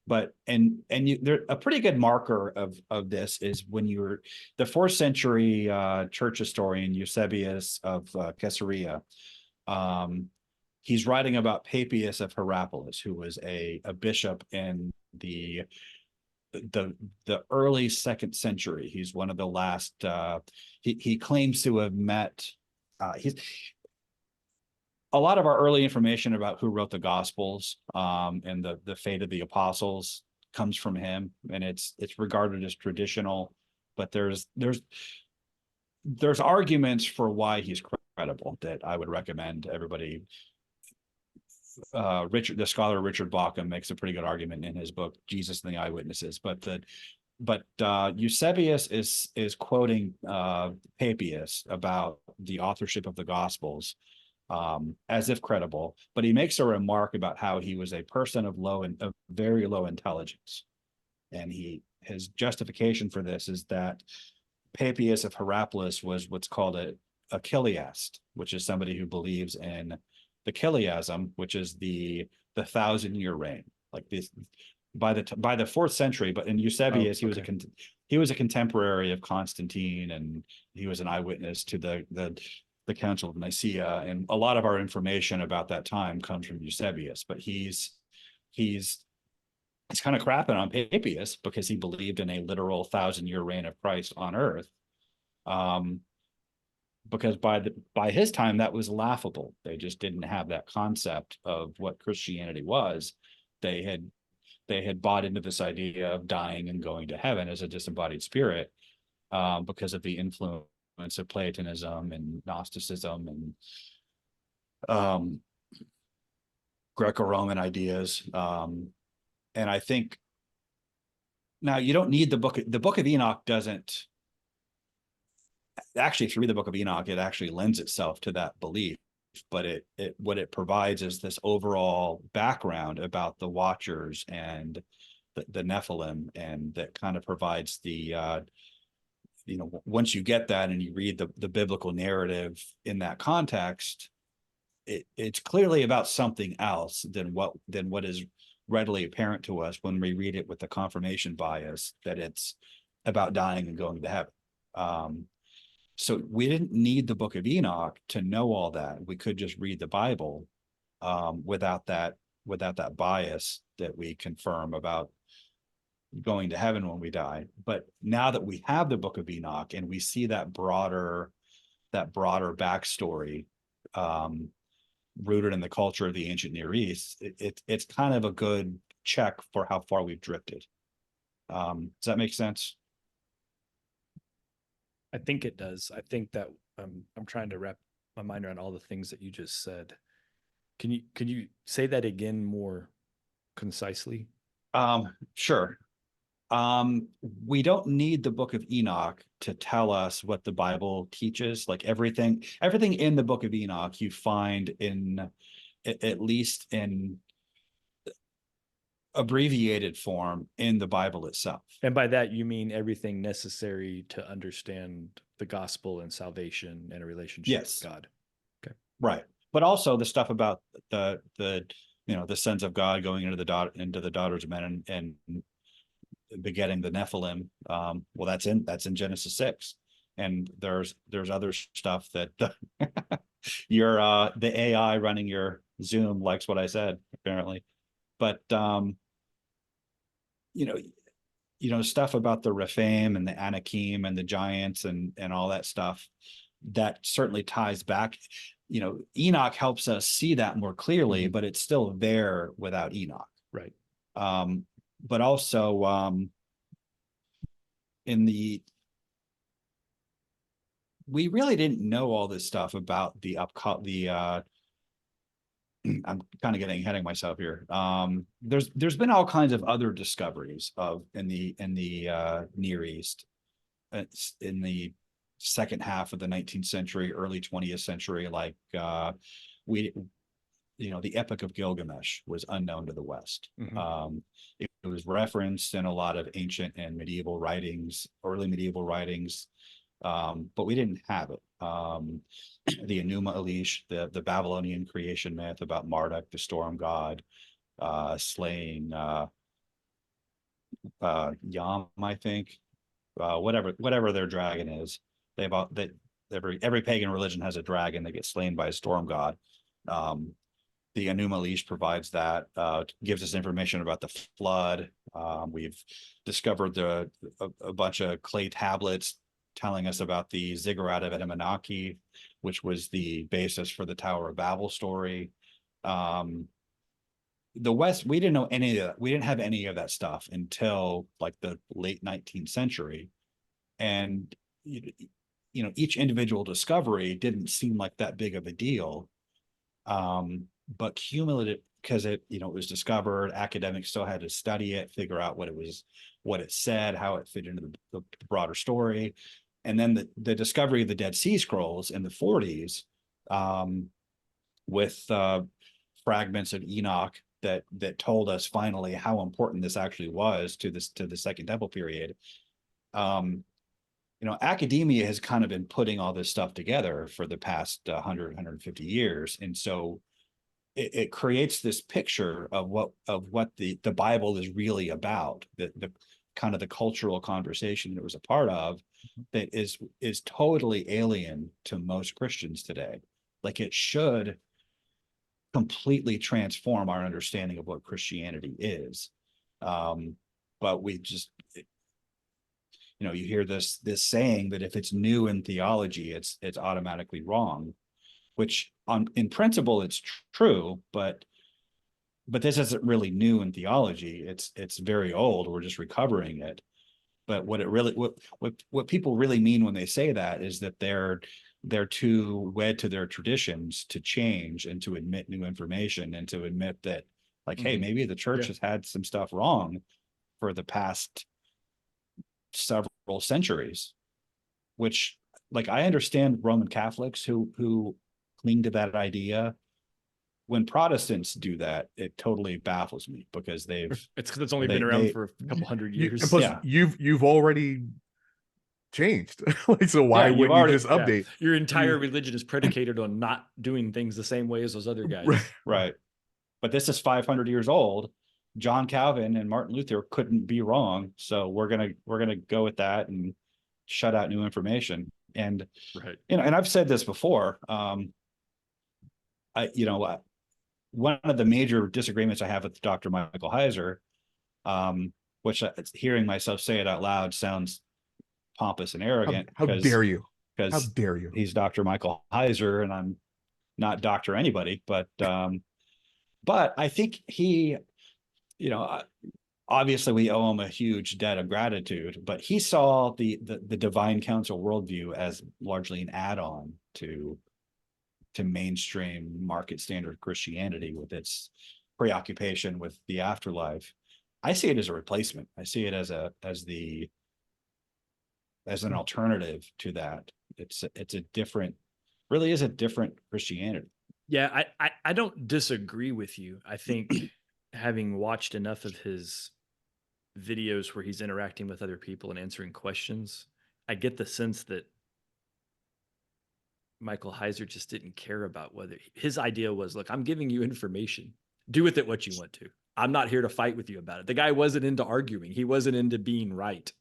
But there a pretty good marker of this is when the 4th century church historian Eusebius of Caesarea. He's writing about Papias of Hierapolis, who was a bishop in the early 2nd century. He's one of the last. He claims to have met. He's a lot of our early information about who wrote the Gospels and the fate of the apostles comes from him, and it's regarded as traditional. But there's arguments for why he's credible that I would recommend everybody. The scholar Richard Bauckham makes a pretty good argument in his book Jesus and the Eyewitnesses, but Eusebius is quoting Papias about the authorship of the Gospels as if credible, but he makes a remark about how he was a person of very low intelligence, and his justification for this is that Papias of Hierapolis was what's called a chiliast, which is somebody who believes in the chiliasm, which is the 1,000-year reign, like this by the 4th century. But in Eusebius, he was a contemporary of Constantine, and he was an eyewitness to the Council of Nicaea, and a lot of our information about that time comes from Eusebius. But he's kind of crapping on Papias because he believed in a literal 1,000-year reign of Christ on earth. Because by his time that was laughable. They just didn't have that concept of what Christianity was. They they had bought into this idea of dying and going to heaven as a disembodied spirit, because of the influence of Platonism and Gnosticism and Greco-Roman ideas. And I think now you don't need the book of Enoch doesn't actually, if you read the book of Enoch, it actually lends itself to that belief. But it what it provides is this overall background about the Watchers and the Nephilim, and that kind of provides the once you get that and you read the biblical narrative in that context, it's clearly about something else than what is readily apparent to us when we read it with the confirmation bias that it's about dying and going to heaven. So we didn't need the book of Enoch to know all that. We could just read the Bible without that bias that we confirm about going to heaven when we die. But now that we have the book of Enoch and we see that broader backstory, rooted in the culture of the ancient Near East, it's kind of a good check for how far we've drifted. Does that make sense? I think it does. I think that I'm trying to wrap my mind around all the things that you just said. Can you say that again more concisely? Sure. We don't need the book of Enoch to tell us what the Bible teaches. Like everything in the book of Enoch you find in, at least in abbreviated form, in the Bible itself. And by that, you mean everything necessary to understand the gospel and salvation and a relationship with God. Okay. Right. But also the stuff about the sons of God going into the daughters of men and begetting the Nephilim. Well, that's in Genesis 6. And there's other stuff that the AI running your Zoom likes what I said, apparently. But stuff about the Rephaim and the Anakim and the giants and all that stuff, that certainly ties back. Enoch helps us see that more clearly, but it's still there without Enoch. Right. But also we really didn't know all this stuff about I'm kind of getting ahead of myself here. There's been all kinds of other discoveries in the Near East, in the second half of the 19th century, early 20th century. Like the Epic of Gilgamesh was unknown to the West. It was referenced in a lot of ancient and medieval writings, early medieval writings, but we didn't have it. The Enuma Elish, the Babylonian creation myth about Marduk, the storm god, slaying Yam, I think, whatever their dragon is. Every pagan religion has a dragon that gets slain by a storm god. The Enuma Elish provides that, gives us information about the flood. We've discovered a bunch of clay tablets telling us about the ziggurat of Anunnaki, which was the basis for the Tower of Babel story. The West, we didn't know any of that. We didn't have any of that stuff until like the late 19th century. And, each individual discovery didn't seem like that big of a deal. But cumulative, because it was discovered, academics still had to study it, figure out what it said, how it fit into the broader story. And then the discovery of the Dead Sea Scrolls in the 40s, with fragments of Enoch that told us finally how important this actually was to the Second Temple period. Academia has kind of been putting all this stuff together for the past 150 years. And so it creates this picture of what the Bible is really about, the kind of the cultural conversation that it was a part of, that is totally alien to most Christians today. Like, it should completely transform our understanding of what Christianity is. But we just, you hear this saying that if it's new in theology, it's automatically wrong, which in principle it's true, but but this isn't really new in theology. It's very old. We're just recovering it. But what people really mean when they say that is that they're too wed to their traditions to change and to admit new information and to admit that, like, hey, maybe the church has had some stuff wrong for the past several centuries, which, like, I understand Roman Catholics who cling to that idea. When Protestants do that, it totally baffles me because it's because it's only been around for a couple hundred years. And plus, you've already changed. Like, so why you've wouldn't already- you just update? Your entire religion is predicated on not doing things the same way as those other guys. Right. But this is 500 years old. John Calvin and Martin Luther couldn't be wrong. So we're gonna go with that and shut out new information. And Right. and I've said this before. One of the major disagreements I have with Dr. Michael Heiser, which hearing myself say it out loud sounds pompous and arrogant. How dare you? How Because dare you? he's Dr. Michael Heiser and I'm not Dr. anybody, but I think he, obviously we owe him a huge debt of gratitude, but he saw the divine council worldview as largely an add-on to mainstream market standard Christianity with its preoccupation with the afterlife. I see it as a replacement. I see it as an alternative to that. It's a different, really is a different Christianity. Yeah, I don't disagree with you. I think having watched enough of his videos where he's interacting with other people and answering questions, I get the sense that Michael Heiser just didn't care about whether his idea was, look, I'm giving you information. Do with it what you want to. I'm not here to fight with you about it. The guy wasn't into arguing. He wasn't into being right.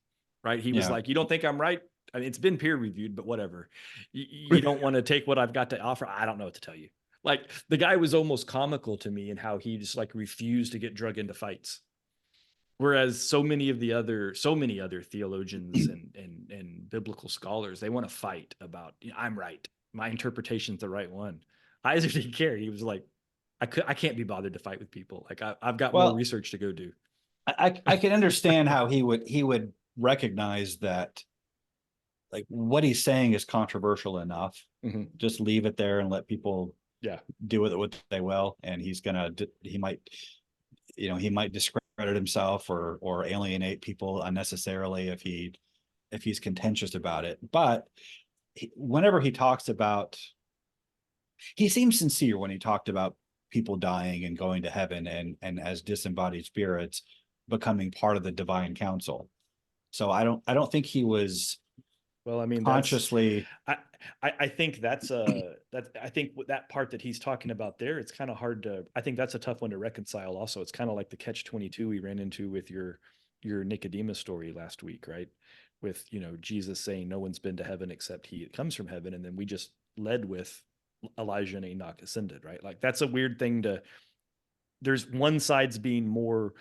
He was like, you don't think I'm right? I mean, it's been peer reviewed, but whatever. You don't want to take what I've got to offer. I don't know what to tell you. Like, the guy was almost comical to me in how he just like refused to get drug into fights. Whereas so many other theologians and biblical scholars, they want to fight about, I'm right. My interpretation's the right one. Heiser didn't care. He was like, I can't be bothered to fight with people. Like, I've got more research to go do. I can understand how he would recognize that, like, what he's saying is controversial enough. Just leave it there and let people do with it what they will. And he might discredit himself or alienate people unnecessarily if he's contentious about it. But whenever he talks about, he seemed sincere when he talked about people dying and going to heaven and as disembodied spirits becoming part of the divine council. So I don't think he was, well, I mean, consciously. I think I think that part that he's talking about there, it's kind of hard to, I think that's a tough one to reconcile also. It's kind of like the catch-22 we ran into with your Nicodemus story last week, right? With, Jesus saying no one's been to heaven except he comes from heaven. And then we just led with Elijah and Enoch ascended, right? Like, that's a weird thing there's one side's being more,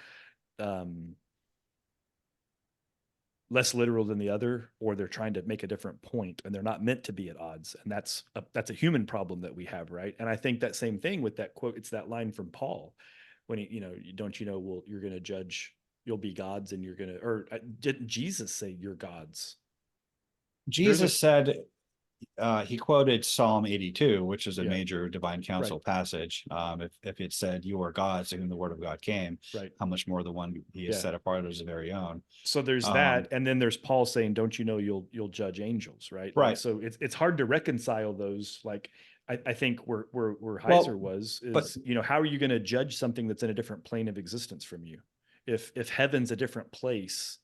less literal than the other, or they're trying to make a different point and they're not meant to be at odds. And that's a human problem that we have. Right. And I think that same thing with that quote, it's that line from Paul when well, you're going to judge, you'll be gods and you're going to, or didn't Jesus say you're gods? Jesus said, he quoted Psalm 82, which is a major divine council passage. If it said, you are gods to whom the word of God came, how much more the one he has set apart as the very own. So there's that. And then there's Paul saying, don't you know you'll judge angels, right? Right. Like, so it's hard to reconcile those. Like, I think where Heiser is, how are you going to judge something that's in a different plane of existence from you? If heaven's a different place,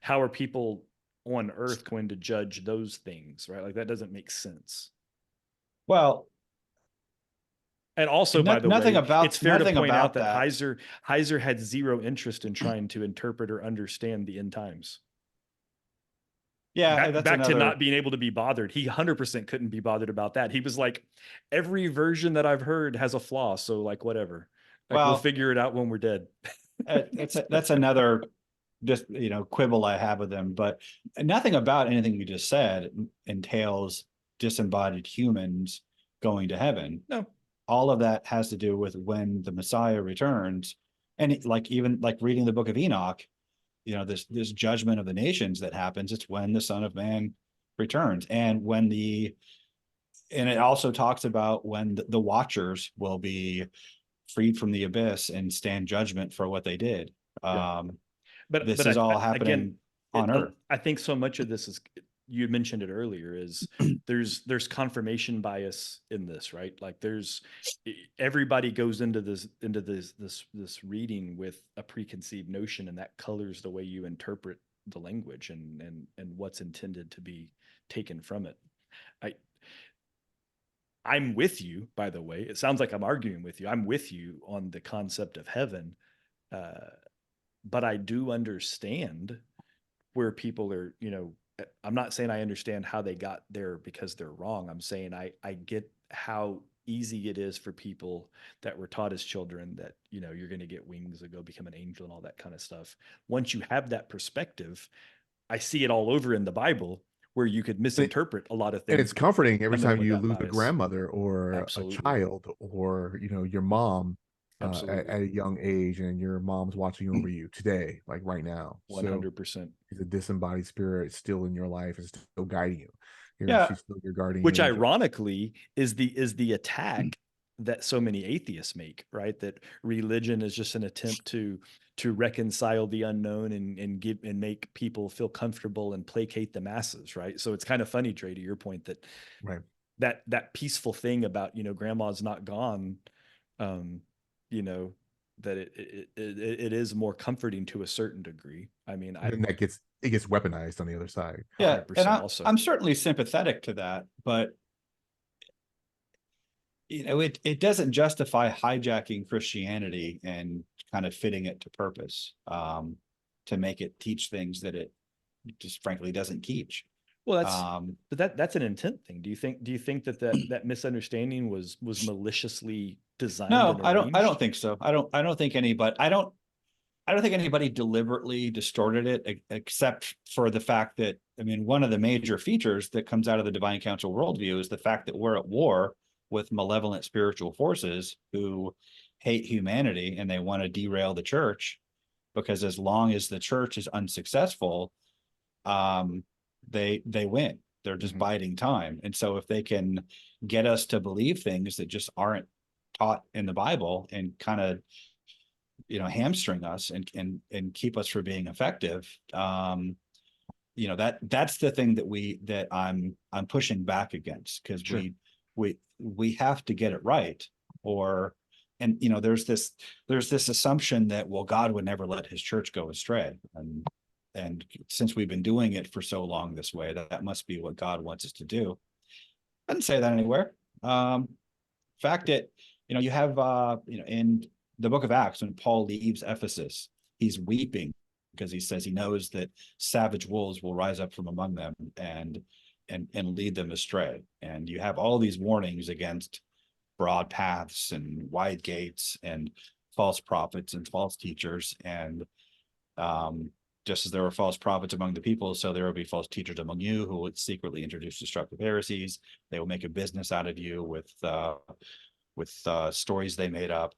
how are people on earth going to judge those things, right? Like, that doesn't make sense. Well, and also, by the way, it's fair to point out that Heiser had zero interest in trying to interpret or understand the end times. Yeah, back to not being able to be bothered. He 100% couldn't be bothered about that. He was like, every version that I've heard has a flaw, so like, whatever. Like, we'll figure it out when we're dead. That's another just quibble I have with him, but nothing about anything you just said entails disembodied humans going to heaven. No. all of that has to do with when the Messiah returns. And even like reading the book of Enoch, this judgment of the nations that happens, it's when the Son of Man returns. And it also talks about when the watchers will be freed from the abyss and stand judgment for what they did. Yeah. This is all happening again, on earth. I think so much of this is, you mentioned it earlier, is there's confirmation bias in this, right? Like everybody goes into this reading with a preconceived notion, and that colors the way you interpret the language and what's intended to be taken from it. I'm with you, by the way. It sounds like I'm arguing with you. I'm with you on the concept of heaven. But I do understand where people are, I'm not saying I understand how they got there because they're wrong. I'm saying I get how easy it is for people that were taught as children that, you're going to get wings and go become an angel and all that kind of stuff. Once you have that perspective, I see it all over in the Bible where you could misinterpret a lot of things. And it's comforting every time you lose bias. a grandmother or Absolutely. a child, or your mom at a young age, and your mom's watching over you today, like right now. 100%. So the disembodied spirit still in your life, is still guiding you. Yeah. She's still your guardian Which angel. Ironically is the attack that so many atheists make, right? That religion is just an attempt to reconcile the unknown and make people feel comfortable and placate the masses, right? So it's kind of funny, Dre, to your point, that right, that peaceful thing about, grandma's not gone, that it is more comforting to a certain degree. I mean, and that gets weaponized on the other side. Yeah, 100% and also. I'm certainly sympathetic to that, but it doesn't justify hijacking Christianity and kind of fitting it to purpose, to make it teach things that it just frankly doesn't teach. Well, that's an intent thing. Do you think that misunderstanding was maliciously designed? No, and I don't arranged? think so. I don't think anybody deliberately distorted it, except for the fact that, I mean, one of the major features that comes out of the divine council worldview is the fact that we're at war with malevolent spiritual forces who hate humanity, and they want to derail the church, because as long as the church is unsuccessful, they win. They're just biding time. And so if they can get us to believe things that just aren't taught in the Bible, and kind of hamstring us and keep us from being effective, that's the thing that I'm pushing back against, because Sure. we have to get it right, there's this assumption that, well, God would never let his church go astray, and since we've been doing it for so long this way, that must be what God wants us to do. Doesn't say that anywhere. Fact that you have in the book of Acts, when Paul leaves Ephesus, he's weeping because he says he knows that savage wolves will rise up from among them and lead them astray. And you have all these warnings against broad paths and wide gates and false prophets and false teachers. And just as there were false prophets among the people, so there will be false teachers among you who will secretly introduce destructive heresies. They will make a business out of you with stories they made up.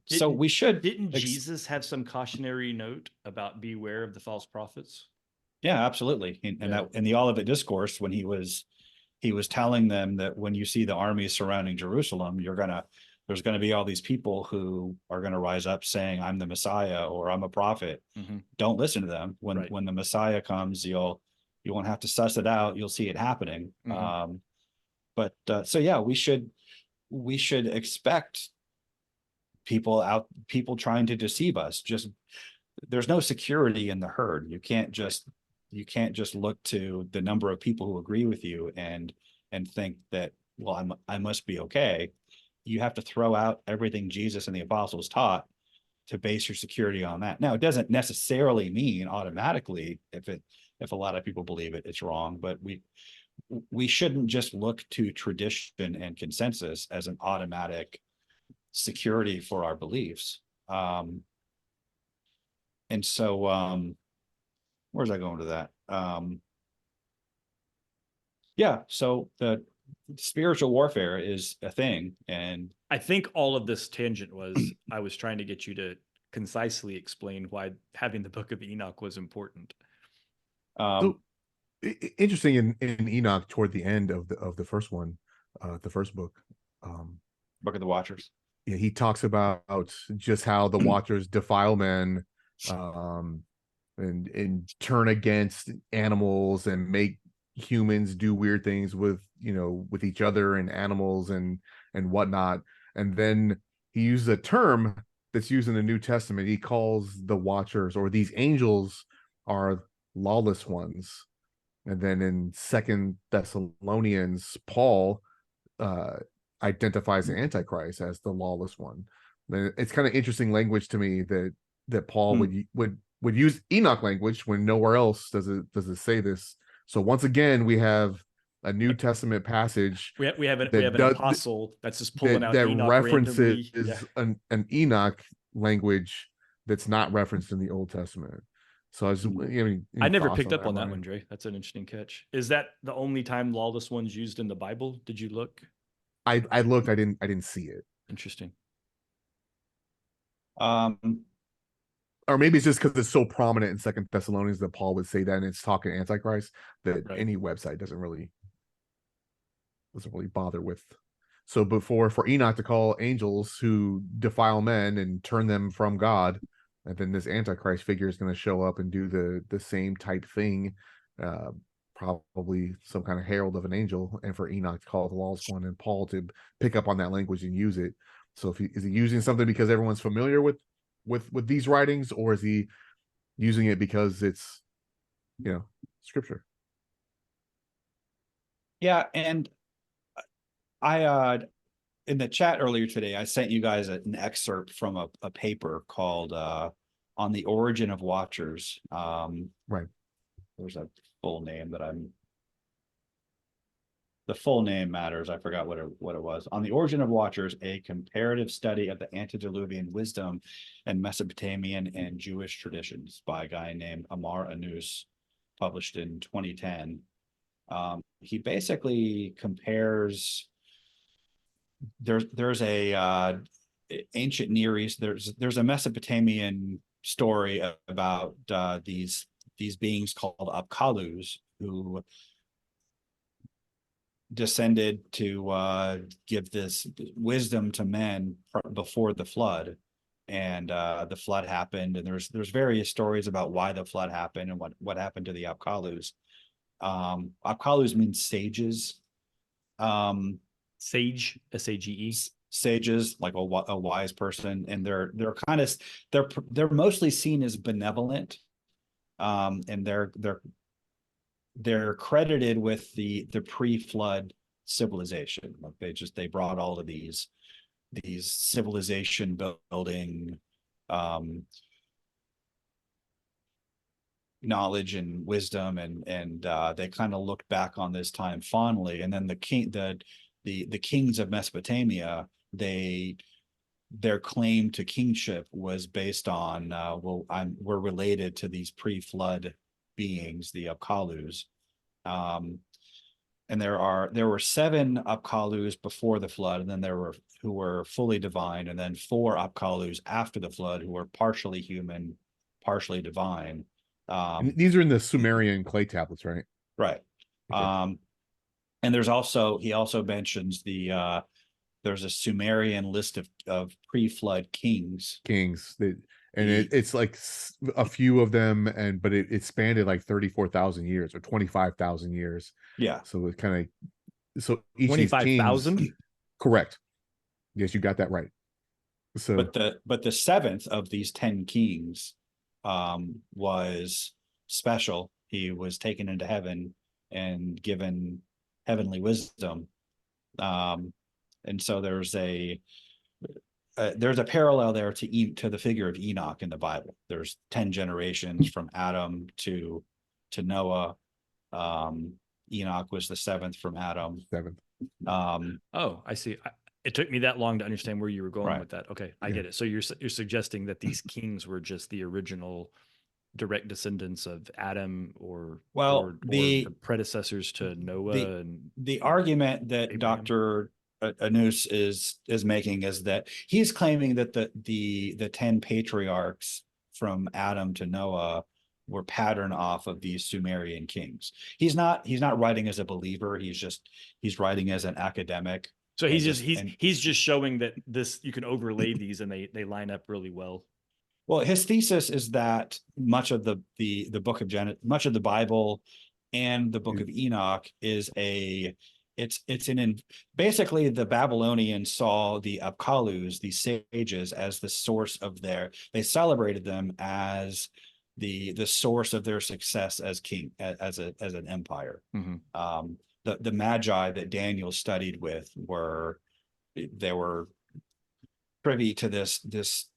So we should. Didn't Jesus have some cautionary note about beware of the false prophets? Yeah, absolutely. And that in the Olivet Discourse, when he was telling them that when you see the armies surrounding Jerusalem, there's gonna be all these people who are gonna rise up saying, I'm the Messiah or I'm a prophet. Don't listen to them. When the Messiah comes, you won't have to suss it out. You'll see it happening. So yeah, we should expect people trying to deceive us. Just, there's no security in the herd. You can't just look to the number of people who agree with you and think that, well, I must be okay. You have to throw out everything Jesus and the apostles taught to base your security on that. Now, it doesn't necessarily mean automatically, if a lot of people believe it, it's wrong, but we shouldn't just look to tradition and consensus as an automatic security for our beliefs. And so where's I going to that? Yeah, so spiritual warfare is a thing. And I think all of this tangent was I was trying to get you to concisely explain why having the Book of Enoch was important. So interesting in Enoch toward the end of the first one, the first book. Book of the Watchers. Yeah, he talks about just how the Watchers defile men, um, and turn against animals and make humans do weird things with with each other and animals and whatnot. And then he uses a term that's used in the New Testament. He calls the Watchers, or these angels, are lawless ones. And then in Second Thessalonians, Paul uh, identifies the Antichrist as the lawless one. It's kind of interesting language to me that Paul would use Enoch language when nowhere else does it say this. So once again, we have a New Testament passage. We have an apostle that's just pulling out that Enoch references randomly. an Enoch language that's not referenced in the Old Testament. So I never picked up on that one, Dre. That's an interesting catch. Is that the only time lawless one's used in the Bible? Did you look? I looked. I didn't see it. Interesting. Or maybe it's just because it's so prominent in Second Thessalonians that Paul would say that, and it's talking Antichrist, that any website doesn't really bother with. So before, for Enoch to call angels who defile men and turn them from God, and then this Antichrist figure is going to show up and do the same type thing, probably some kind of herald of an angel, and for Enoch to call the lawless one, and Paul to pick up on that language and use it. So is he using something because everyone's familiar with these writings, or is he using it because it's scripture? Yeah, and I in the chat earlier today, I sent you guys an excerpt from a paper called On the Origin of Watchers. Right. There's a full name the full name matters. I forgot what it was. On the Origin of Watchers, a comparative study of the antediluvian wisdom and Mesopotamian and Jewish traditions, by a guy named Amar Anus, published in 2010. He basically compares. There's a ancient Near East. There's a Mesopotamian story about these beings called Apkallus, who descended to give this wisdom to men before the flood. And the flood happened, and there's various stories about why the flood happened and what happened to the Apkallus. Apkallus means sages. Sage, S-A-G-E. Sages, like a wise person, and they're mostly seen as benevolent, and they're credited with the pre-flood civilization. Like they brought all of these civilization building knowledge and wisdom, and they kind of looked back on this time fondly. And then the kings of Mesopotamia, their claim to kingship was based on we're related to these pre-flood beings, the Apkallus. And there were 7 Apkallus before the flood, and then there were who were fully divine, and then 4 Apkallus after the flood who were partially human, partially divine. And these are in the Sumerian clay tablets, right? Right. Okay. And he also mentions there's a Sumerian list of pre-flood kings. It's like a few of them, but it spanned like 34,000 years or 25,000 years. Yeah. So it kind of, so each 25,000. Correct. Yes, you got that right. So, but the 7th of these 10 kings was special. He was taken into heaven and given heavenly wisdom. And so there's a parallel there to the figure of Enoch in the Bible. There's 10 generations from Adam to Noah. Enoch was the 7th from Adam. 7th. Oh, I see. It took me that long to understand where you were going with that. Okay, I get it. So you're suggesting that these kings were just the original direct descendants of Adam Well, or the predecessors to the Noah and the argument that Abraham. Dr. Anus is making is that he's claiming that the 10 patriarchs from Adam to Noah were patterned off of these Sumerian kings. He's not writing as a believer. He's writing as an academic. So he's just showing that you can overlay these and they line up really well. Well, his thesis is that much of the book of much of the Bible and the book of Enoch is basically the Babylonians saw the Apkalus, the sages, as the source of they celebrated them as the source of their success as king, as an empire. Mm-hmm. The Magi that Daniel studied with were privy to this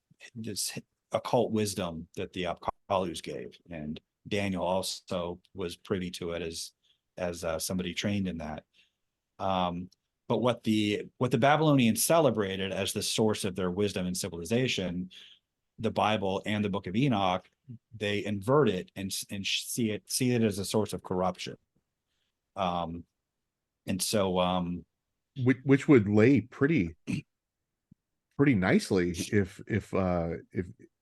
occult wisdom that the Apkalus gave, and Daniel also was privy to it as somebody trained in that. But what the Babylonians celebrated as the source of their wisdom and civilization, the Bible and the Book of Enoch, they invert it and see it as a source of corruption. And so which would lay pretty nicely if I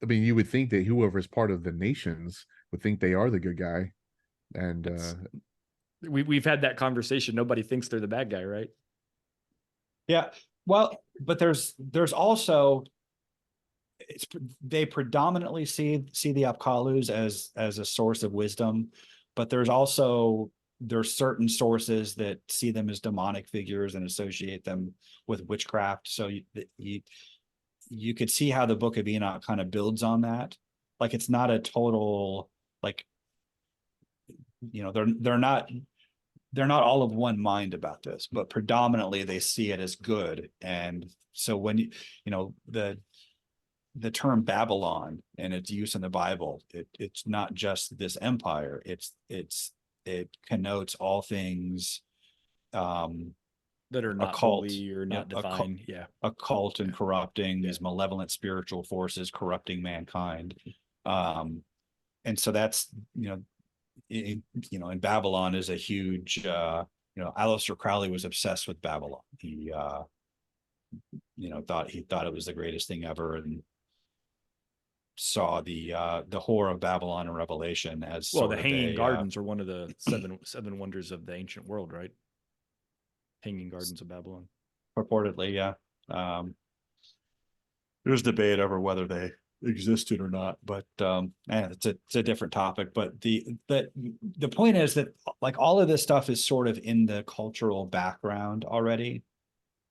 mean, you would think that whoever is part of the nations would think they are the good guy, and we've had that conversation. Nobody thinks they're the bad guy, right? Yeah, well, but there's also they predominantly see the Apkalus as a source of wisdom, but there's certain sources that see them as demonic figures and associate them with witchcraft. So you could see how the Book of Enoch kind of builds on that. Like, it's not a total, like, they're not all of one mind about this, but predominantly they see it as good. And so when the term Babylon and its use in the Bible, it's not just this empire. It connotes all things that are not holy or not divine. Occult and corrupting, these malevolent spiritual forces corrupting mankind. And so that's, in Babylon is a huge, Aleister Crowley was obsessed with Babylon. He thought it was the greatest thing ever, and saw the horror of Babylon in Revelation as the Hanging Gardens are one of the seven wonders of the ancient world, right? Hanging Gardens of Babylon. Purportedly, yeah. There's debate over whether they existed or not, but it's a different topic. But the point is that, like, all of this stuff is sort of in the cultural background already.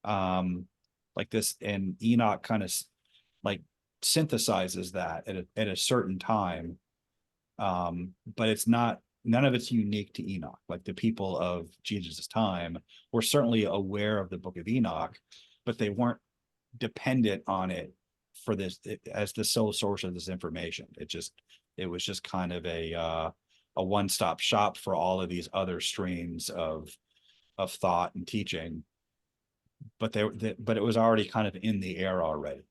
Like this, and Enoch kind of like synthesizes that at a certain time. But it's not, none of it's unique to Enoch. Like, the people of Jesus' time were certainly aware of the Book of Enoch, but they weren't dependent on it for this as the sole source of this information. It was just kind of a one-stop shop for all of these other streams of thought and teaching. But it was already kind of in the air already,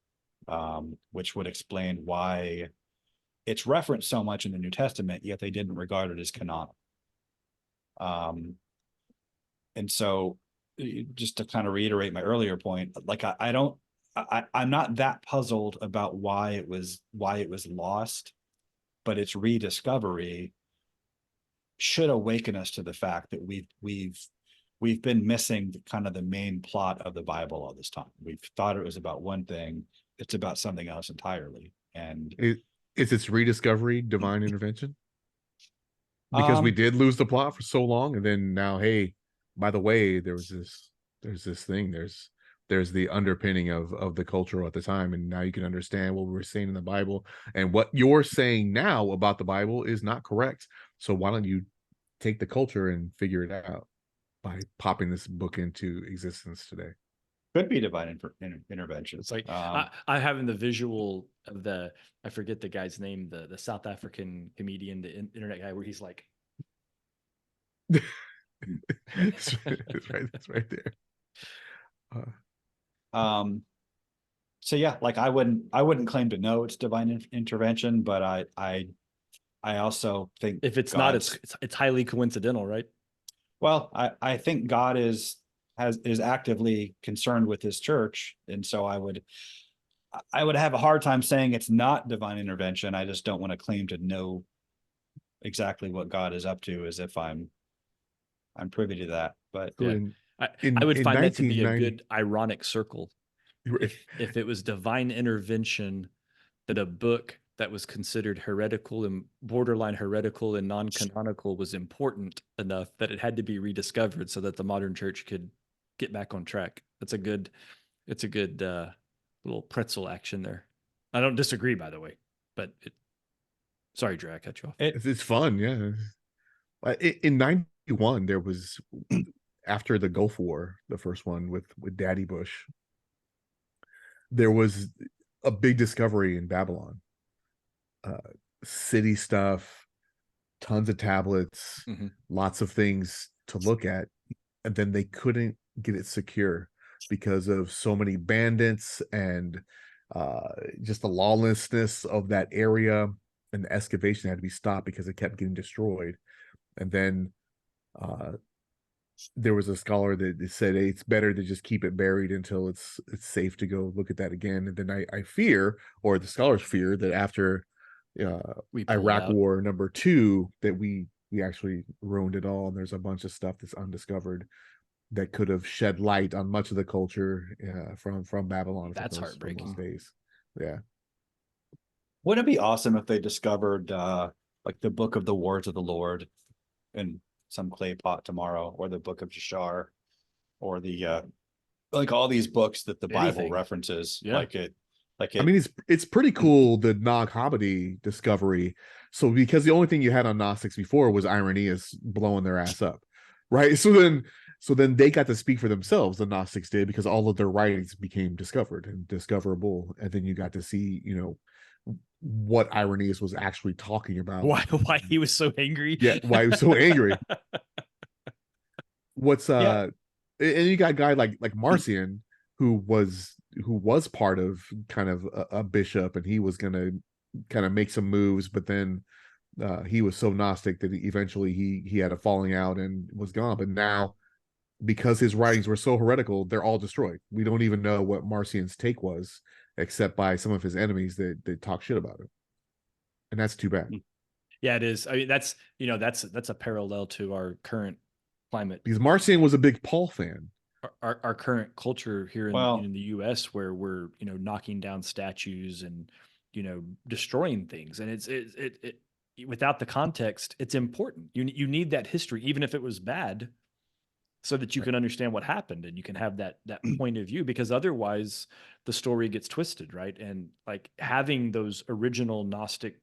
which would explain why it's referenced so much in the New Testament, yet they didn't regard it as canonical. And so, just to kind of reiterate my earlier point, like, I'm not that puzzled about why it was lost, but its rediscovery should awaken us to the fact that we've been missing kind of the main plot of the Bible all this time. We've thought it was about one thing; it's about something else entirely. And is its rediscovery divine intervention? Because we did lose the plot for so long, and then now, hey, by the way, there's this thing. There's the underpinning of the culture at the time, and now you can understand what we were saying in the Bible, and what you're saying now about the Bible is not correct. So why don't you take the culture and figure it out by popping this book into existence today? Could be divine intervention. It's like, I have in the visual of I forget the guy's name, the South African comedian, the internet guy, where he's like, That's right there. So yeah, like, I wouldn't claim to know it's divine intervention, but I also think If it's not, God's it's highly coincidental, right? well, I think God is actively concerned with his church. And so I would have a hard time saying it's not divine intervention. I just don't want to claim to know exactly what God is up to as if I'm privy to that. But So Yeah. in I would in find that to be a 1990, good ironic circle. If it was divine intervention that a book that was considered heretical and borderline heretical and non-canonical was important enough that it had to be rediscovered so that the modern church could get back on track. It's a good little pretzel action there. I don't disagree, by the way, but sorry, Dre, I cut you off. it's fun, yeah. In 91, there was, after the Gulf War, the first one with Daddy Bush, there was a big discovery in Babylon. Uh, City stuff, tons of tablets, Mm-hmm. lots of things to look at, and then they couldn't get it secure because of so many bandits and uh, just the lawlessness of that area, and the excavation had to be stopped because it kept getting destroyed. And then uh, there was a scholar that said, hey, it's better to just keep it buried until it's safe to go look at that again. And then I fear, or the scholars fear, that after We pull it Iraq out. War #2, that we actually ruined it all, and there's a bunch of stuff that's undiscovered that could have shed light on much of the culture from Babylon, That's from those heartbreaking. days. Yeah. wouldn't it be awesome if they discovered like the book of the wars of the Lord in some clay pot tomorrow, or the book of Jashar, or the like all these books that the Bible Anything. references, Yeah. like I it. mean, it's pretty cool, the Nag Hammadi discovery. So because the only thing you had on Gnostics before was Irenaeus blowing their ass up, right? So then they got to speak for themselves. The Gnostics did, because all of their writings became discovered and discoverable, and then you got to see, what Irenaeus was actually talking about. Why he was so angry? Yeah, why he was so angry. What's Yeah. And you got a guy like Marcion, who was part of kind of a bishop, and he was gonna kind of make some moves, but then he was so Gnostic that eventually he had a falling out and was gone. But now, because his writings were so heretical, they're all destroyed. We don't even know what Marcion's take was, except by some of his enemies that talk shit about it, and that's too bad. Yeah, it is. I mean, that's a parallel to our current climate, Because Marcion was a big Paul fan. our current culture here Well, in the U.S., where we're knocking down statues and destroying things, and it without the context, it's important. You need that history, even if it was bad, so that you Right. can understand what happened and you can have that point of view, because otherwise the story gets twisted, right? And like having those original Gnostic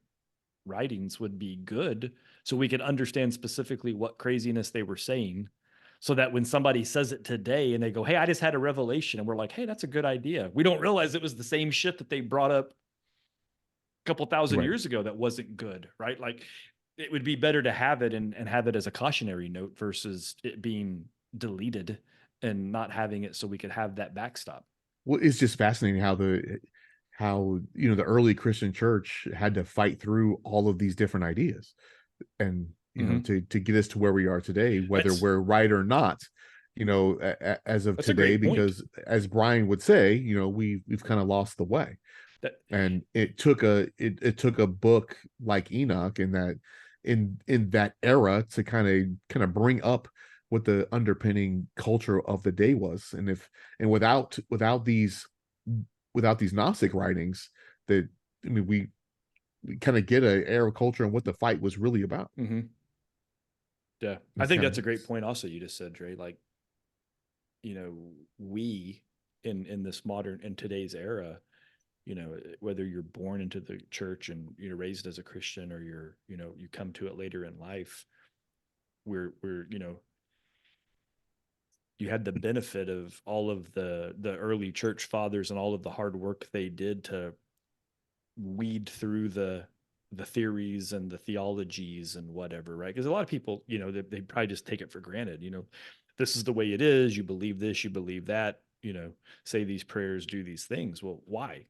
writings would be good, so we could understand specifically what craziness they were saying, so that when somebody says it today and they go, hey, I just had a revelation, and we're like, hey, that's a good idea, we don't realize it was the same shit that they brought up a couple thousand Right. years ago that wasn't good, right? Like it would be better to have it and have it as a cautionary note versus it being deleted and not having it so we could have that backstop. Well, it's just fascinating how the early Christian church had to fight through all of these different ideas, and Mhm. to get us to where we are today, whether That's we're right or not, as of that's a today. great point. Because as Brian would say, we've kind of lost the way. That And it took a book like Enoch, in that era, to kind of bring up what the underpinning culture of the day was. And without these Gnostic writings, that I mean we kind of get a era of culture and what the fight was really about. Mhm. Yeah, I It's think kind that's of a great point also you just said, Dre. Like, we in this modern, in today's era, whether you're born into the church and raised as a Christian, or you come to it later in life, we're you had the benefit of all of the early church fathers and all of the hard work they did to weed through the theories and the theologies and whatever, right? Because a lot of people, they probably just take it for granted. This is the way it is. You believe this, you believe that. Say these prayers, do these things. Well, why?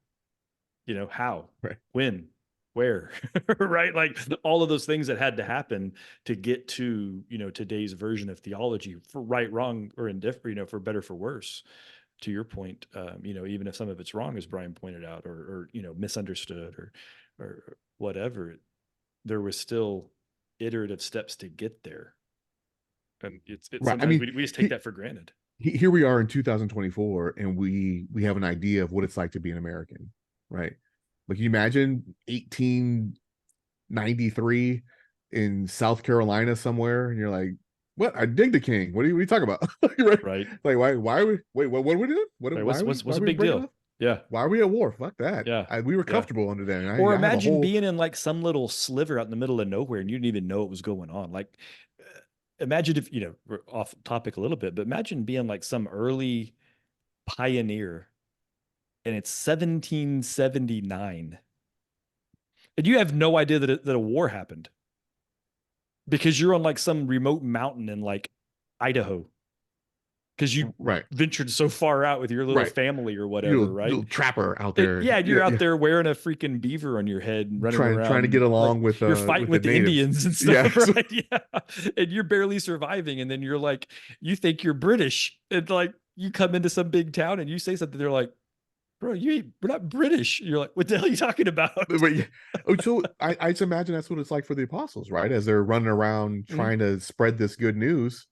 How? right. When? where, right? Like all of those things that had to happen to get to, today's version of theology, for right, wrong, or indifferent, for better, for worse. To your point, even if some of it's wrong, as Brian pointed out, or misunderstood, or whatever, there was still iterative steps to get there. And it's Right. I sometimes mean, we just take that for granted. here we are in 2024, and we have an idea of what it's like to be an American, right? Like, you imagine 1893 in South Carolina somewhere, and you're like, "What? I dig the king. What are you talking about?" Right? Right. Like, why are we? Wait, what are we doing? Right. Why What's are a we big breaking deal? up? Yeah. Why are we at war? Fuck that. Yeah. We were Yeah. comfortable under there. And Or I have a imagine whole being in like some little sliver out in the middle of nowhere and you didn't even know what was going on. Like, imagine if, we're off topic a little bit, but imagine being like some early pioneer and it's 1779 and you have no idea that a war happened because you're on like some remote mountain in like Idaho because you right, ventured so far out with your little right. family or whatever, Little, right? little trapper out there. Yeah, you're out there wearing a freaking beaver on your head and running trying to around get like along you're fighting with with the the natives. Indians and stuff, Yeah. right? Yeah, and you're barely surviving, and then you're like, you think you're British, and like you come into some big town and you say something, they're like, bro, we're not British. You're like, what the hell are you talking about? But yeah. Oh, so I just imagine that's what it's like for the apostles, right? As they're running around trying to spread this good news.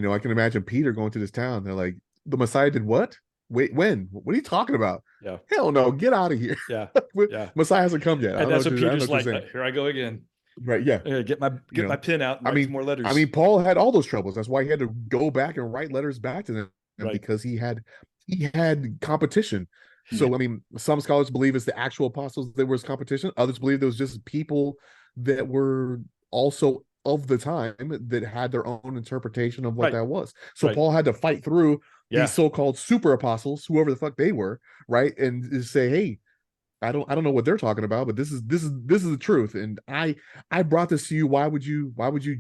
I can imagine Peter going to this town. They're like, the Messiah did what? Wait, when? What are you talking about? Yeah, Hell no, get out of here. yeah, yeah. Messiah hasn't come yet. And that's what I don't know Peter's what you're like. saying. Here I go again. Right? Yeah. Get my pen out and I write some mean, more letters. Paul had all those troubles. That's why he had to go back and write letters back to them, Right. because he had competition. So, I mean, some scholars believe it's the actual apostles that was competition. Others believe there was just people that were also of the time that had their own interpretation of what Right. that was. So Right. Paul had to fight through Yeah. these so-called super apostles, whoever the fuck they were, right? And say, hey, I don't know what they're talking about, but this is the truth. And I brought this to you. Why would you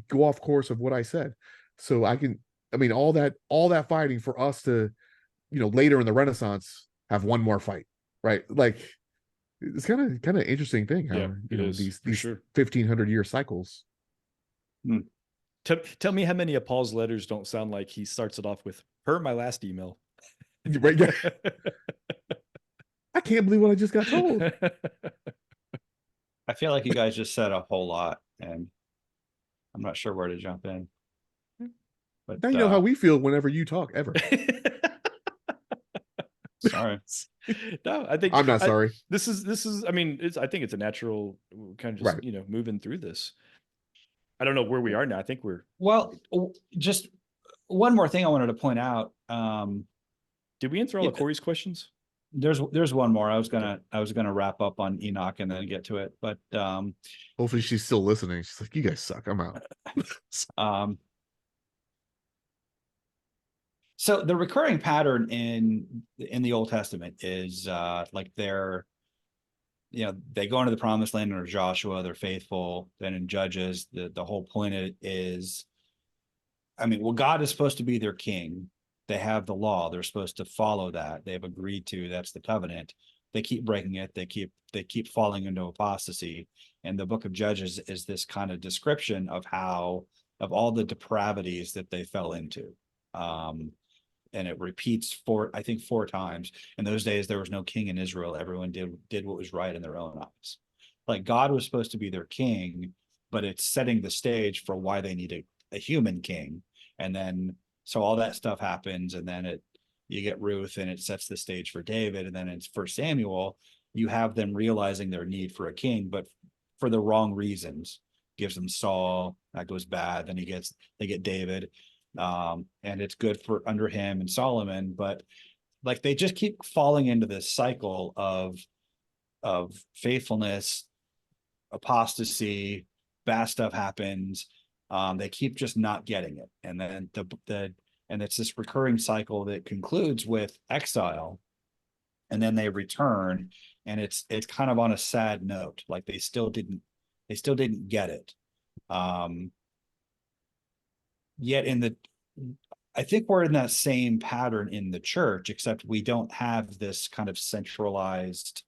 go off course of what I said? So I mean, all that fighting for us to, later in the Renaissance have one more fight, right? Like, it's kind of interesting thing how, these sure. 1500-year cycles. Tell me how many of Paul's letters don't sound like he starts it off with "per my last email." Right? Yeah. I can't believe what I just got told. I feel like you guys just said a whole lot, and I'm not sure where to jump in. But Now you know how we feel whenever you talk ever. Sorry. No, I think I'm not sorry. This is. I mean, I think it's a natural kind of just Right. Moving through this. I don't know where we are now. I think we're just one more thing I wanted to point out. Did we answer all of Corey's questions? There's one more. I was gonna wrap up on Enoch and then get to it, but hopefully she's still listening. She's like, you guys suck. I'm out. So the recurring pattern in the Old Testament is like they go into the promised land under Joshua, they're faithful. Then in Judges, the whole point is, I mean, well, God is supposed to be their king. They have the law. They're supposed to follow that. They've agreed to. That's the covenant. They keep breaking it. They keep falling into apostasy. And the book of Judges is this kind of description of all the depravities that they fell into. And it repeats four times. In those days, there was no king in Israel. Everyone did what was right in their own eyes. Like, God was supposed to be their king, but it's setting the stage for why they need a human king. And then, so all that stuff happens, and then you get Ruth, and it sets the stage for David. And then in 1 Samuel, you have them realizing their need for a king, but for the wrong reasons. Gives them Saul, that goes bad. Then they get David. And it's good for under him and Solomon, but like they just keep falling into this cycle of faithfulness, apostasy, bad stuff happens. They keep just not getting it, and then and it's this recurring cycle that concludes with exile, and then they return, and it's kind of on a sad note, like they still didn't get it. Yet I think we're in that same pattern in the church, except we don't have this kind of centralized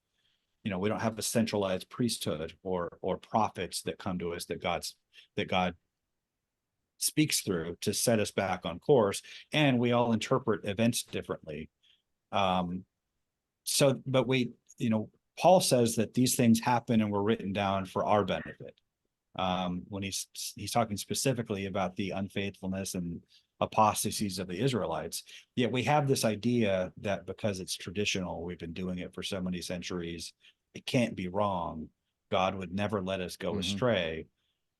we don't have a centralized priesthood or prophets that come to us that God speaks through to set us back on course, and we all interpret events differently. But Paul says that these things happen and were written down for our benefit. When he's talking specifically about the unfaithfulness and apostasies of the Israelites. Yet we have this idea that because it's traditional, we've been doing it for so many centuries, it can't be wrong. God would never let us go astray.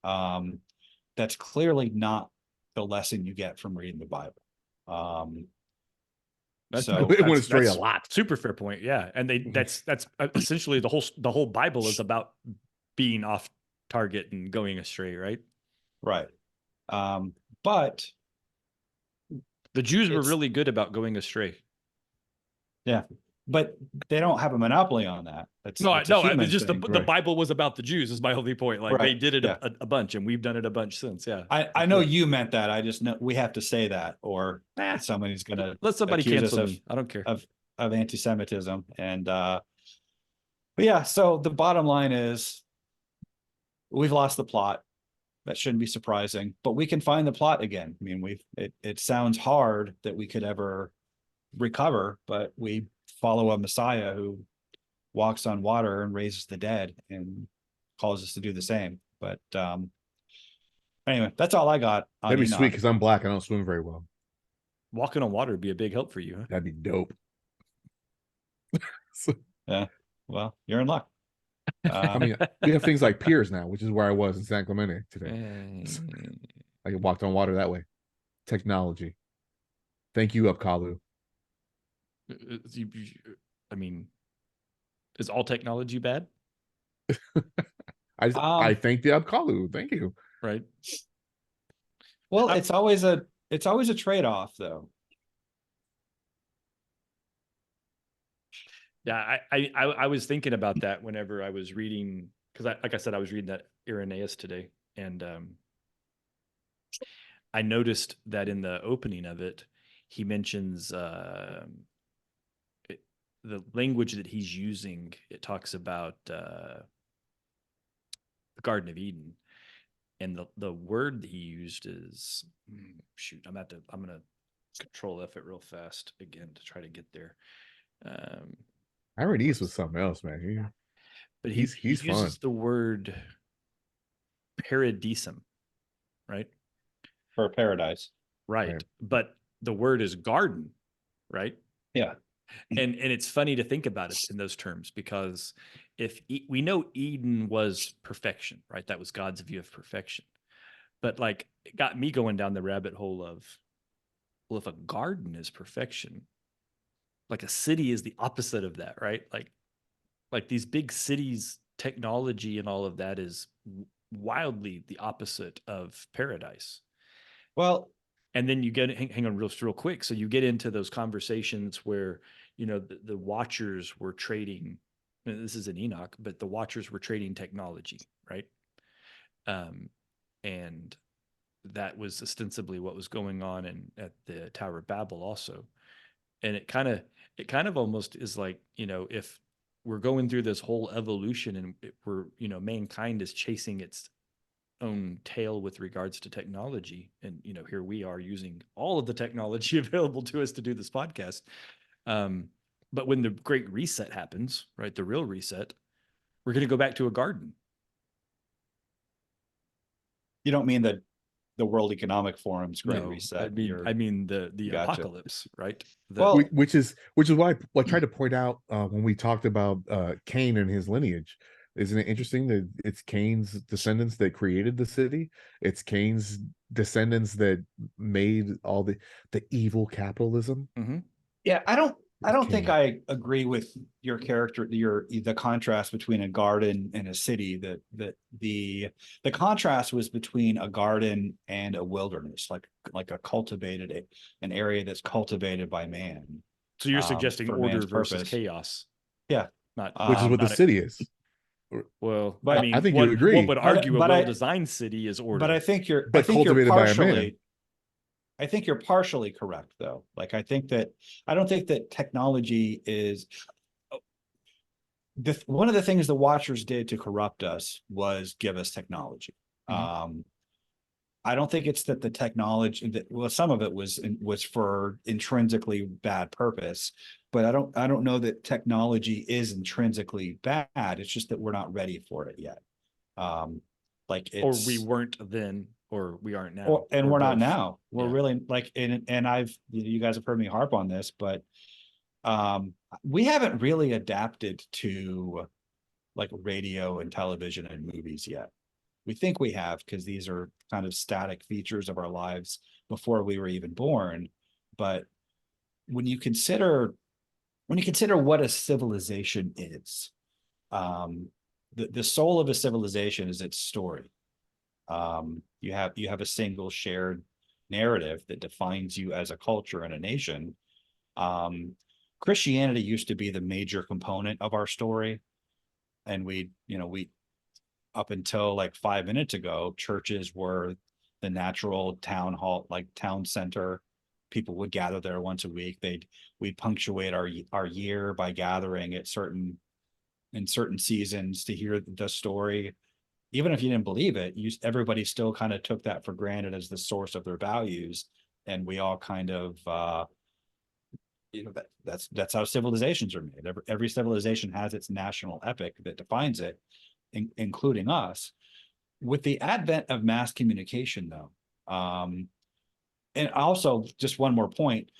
That's clearly not the lesson you get from reading the Bible. It went astray a lot. Super fair point. Yeah. And that's essentially the whole Bible is about being off target and going astray, right? Right. But the Jews were really good about going astray. Yeah. But they don't have a monopoly on that. It's just the Bible was about the Jews is my only point. Like they did it a bunch, and we've done it a bunch since. Yeah. I know you meant that. I just know we have to say that, or somebody's gonna let somebody cancel me. I don't care. Of anti-Semitism. And but yeah, so the bottom line is we've lost the plot. That shouldn't be surprising, but we can find the plot again. I mean, it sounds hard that we could ever recover, but we follow a Messiah who walks on water and raises the dead and calls us to do the same. But anyway, that's all I got. That'd be sweet because I'm black. I don't swim very well. Walking on water would be a big help for you, huh? That'd be dope. Yeah, well, you're in luck. I mean, we have things like piers now, which is where I was in San Clemente today. I walked on water that way. Technology. Thank you, Upkalu. I mean, is all technology bad? I thank the Upkalu. Thank you. Right. Well, it's always a trade-off, though. Yeah, I was thinking about that whenever I was reading, because like I said, I was reading that Irenaeus today, and I noticed that in the opening of it, he mentions the language that he's using. It talks about the Garden of Eden, and the word that he used is I'm gonna control F it real fast again to try to get there. Irenaeus was something else, man. But he uses fun. the word paradisum, right? For paradise. Right. But the word is garden, right? Yeah. And it's funny to think about it in those terms, because we know Eden was perfection, right? That was God's view of perfection. But like, it got me going down the rabbit hole of, well, if a garden is perfection, like a city is the opposite of that, right? Like these big cities, technology and all of that is wildly the opposite of paradise. Well, and then you get, hang on real quick. So you get into those conversations where, the watchers were trading, this is in Enoch, but the watchers were trading technology, right? And that was ostensibly what was going on at the Tower of Babel also. And it kind of almost is like, if we're going through this whole evolution and we're, mankind is chasing its own tail with regards to technology. And, here we are using all of the technology available to us to do this podcast. But when the great reset happens, right, the real reset, we're going to go back to a garden. You don't mean the World Economic Forum's great reset. I mean the apocalypse, right? Which is why I tried to point out when we talked about Cain and his lineage. Isn't it interesting that it's Cain's descendants that created the city? It's Cain's descendants that made all the evil capitalism. Mm-hmm. Yeah, I don't think I agree with your character, the contrast between a garden and a city. That the contrast was between a garden and a wilderness, like an area that's cultivated by man. So you're suggesting order versus chaos. Yeah, which is what the city is. Well, but I think you agree. One would argue a well-designed city is order. But I think you're cultivated by a man. I think you're partially correct, though. Like, I don't think that technology is. one of the things the Watchers did to corrupt us was give us technology. I don't think it's that the technology that, well, some of it was for intrinsically bad purpose, but I don't know that technology is intrinsically bad. It's just that we're not ready for it yet. Like Or it's we weren't then, or we aren't now. or, and or we're not both. now. We're Yeah. really like, and I've, you guys have heard me harp on this, but we haven't really adapted to like radio and television and movies yet. We think we have, because these are kind of static features of our lives before we were even born. But when you consider what a civilization is, the soul of a civilization is its story. You have a single shared narrative that defines you as a culture and a nation. Christianity used to be the major component of our story, and we up until like 5 minutes ago, churches were the natural town hall, like town center. People would gather there once a week. We'd punctuate our year by gathering at certain seasons to hear the story. Even if you didn't believe it, everybody still kind of took that for granted as the source of their values, and we all kind of that's how civilizations are made. Every civilization has its national epic that defines it, including us. With the advent of mass communication, though, and also just one more point,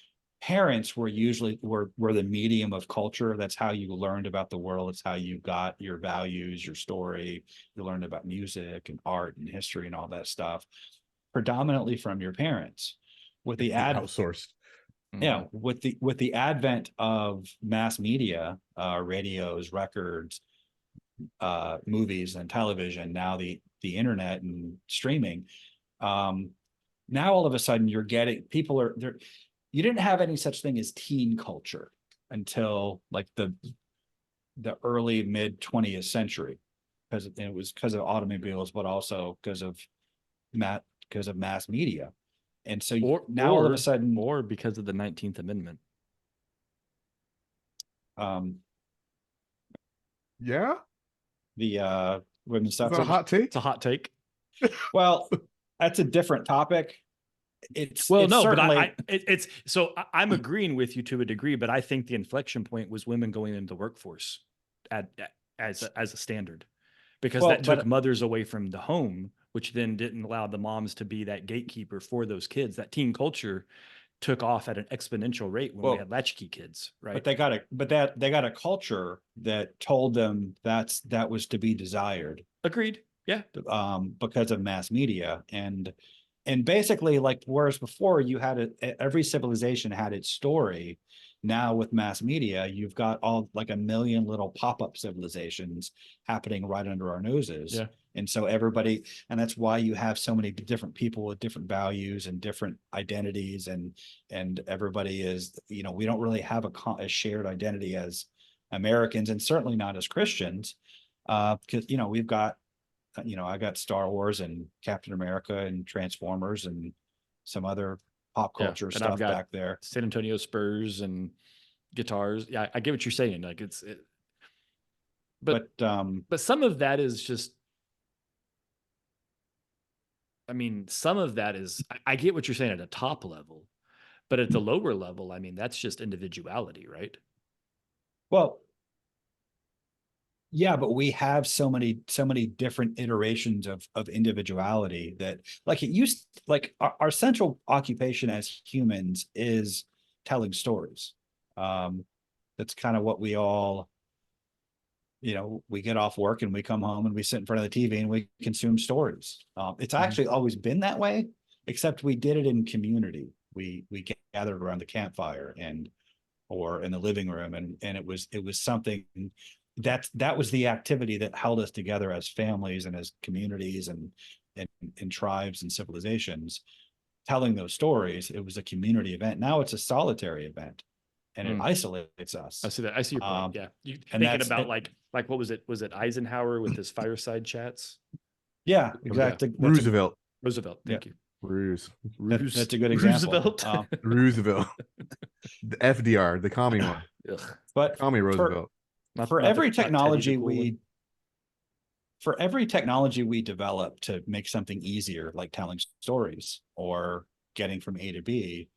parents were usually the medium of culture. That's how you learned about the world. It's how you got your values, your story. You learned about music and art and history and all that stuff, predominantly from your parents. With the outsourced. Yeah, with the advent of mass media, radios, records, movies, and television, now the internet and streaming, now all of a sudden you're getting, people are there. You didn't have any such thing as teen culture until like the early mid 20th century, because it was because of automobiles, but also because of mass media. And so now all of a sudden, or because of the 19th Amendment. Yeah. The women's stuff. Is that a hot take? It's a hot take. Well, that's a different topic. It's no, certainly, but so I'm agreeing with you to a degree, but I think the inflection point was women going into the workforce as a standard, because that took mothers away from the home, which then didn't allow the moms to be that gatekeeper for those kids. That teen culture took off at an exponential rate when we had latchkey kids, right? But they got a culture that told them that was to be desired. Agreed. Yeah. Because of mass media and basically, like, whereas before you had every civilization had its story, now with mass media, you've got all like a million little pop-up civilizations happening right under our noses. Yeah. And so everybody, and that's why you have so many different people with different values and different identities, and everybody is, we don't really have a shared identity as Americans, and certainly not as Christians, because we've got, I got Star Wars and Captain America and Transformers and some other pop culture stuff back there. San Antonio Spurs and guitars. Yeah, I get what you're saying. Like but some of that is just, some of that is, I get what you're saying at a top level, but at the lower level, that's just individuality, right? Well, yeah, but we have so many different iterations of individuality that, like, our central occupation as humans is telling stories. That's kind of what we all, we get off work and we come home and we sit in front of the TV and we consume stories. It's actually always been that way, except we did it in community. We gathered around the campfire or in the living room, and it was something that was the activity that held us together as families and as communities and tribes and civilizations. Telling those stories, it was a community event. Now it's a solitary event, and it isolates us. I see that. I see your point. Yeah, you thinking about like what was it? Was it Eisenhower with his fireside chats? Yeah, exactly. Roosevelt. Thank you. That's a good example. Roosevelt. The FDR, the commie one. But commie Roosevelt. for every not Teddy the technology cool one. for every technology we develop to make something easier, like telling stories or getting from A to B,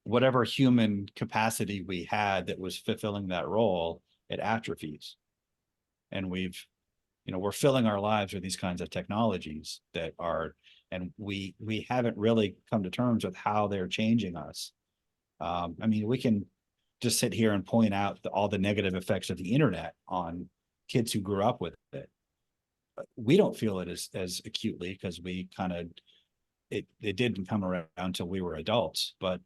whatever human capacity we had that was fulfilling that role, it atrophies. And we're filling our lives with these kinds of technologies that are, and we haven't really come to terms with how they're changing us. I mean, we can just sit here and point out all the negative effects of the internet on kids who grew up with it. But we don't feel it as acutely because we kind of, it didn't come around until we were adults. But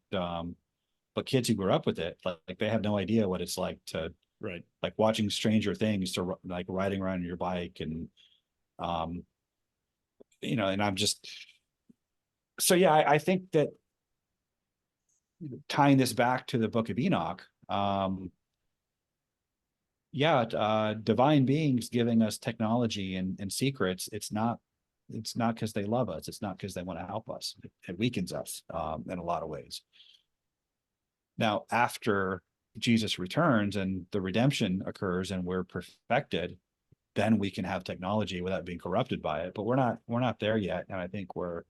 kids who grew up with it, like they have no idea what it's like to, Right. like watching Stranger Things, to like riding around on your bike, and and I'm just, so yeah, I think that tying this back to the book of Enoch, divine beings giving us technology and secrets, it's not because they love us, it's not because they want to help us. It weakens us in a lot of ways. Now, after Jesus returns and the redemption occurs and we're perfected, then we can have technology without being corrupted by it. But we're not there yet, and I think we're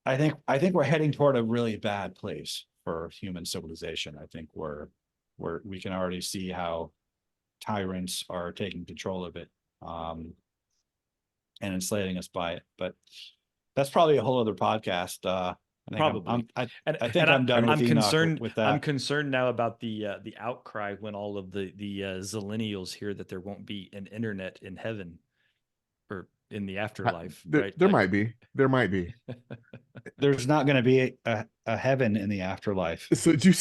heading toward a really bad place for human civilization. I think we can already see how tyrants are taking control of it, and enslaving us by it. But that's probably a whole other podcast. Probably. I think I'm done with Enoch with that. I'm concerned now about the outcry when all of the zillennials hear that there won't be an internet in heaven or in the afterlife. Right? There might be. There's not going to be a heaven in the afterlife. So do you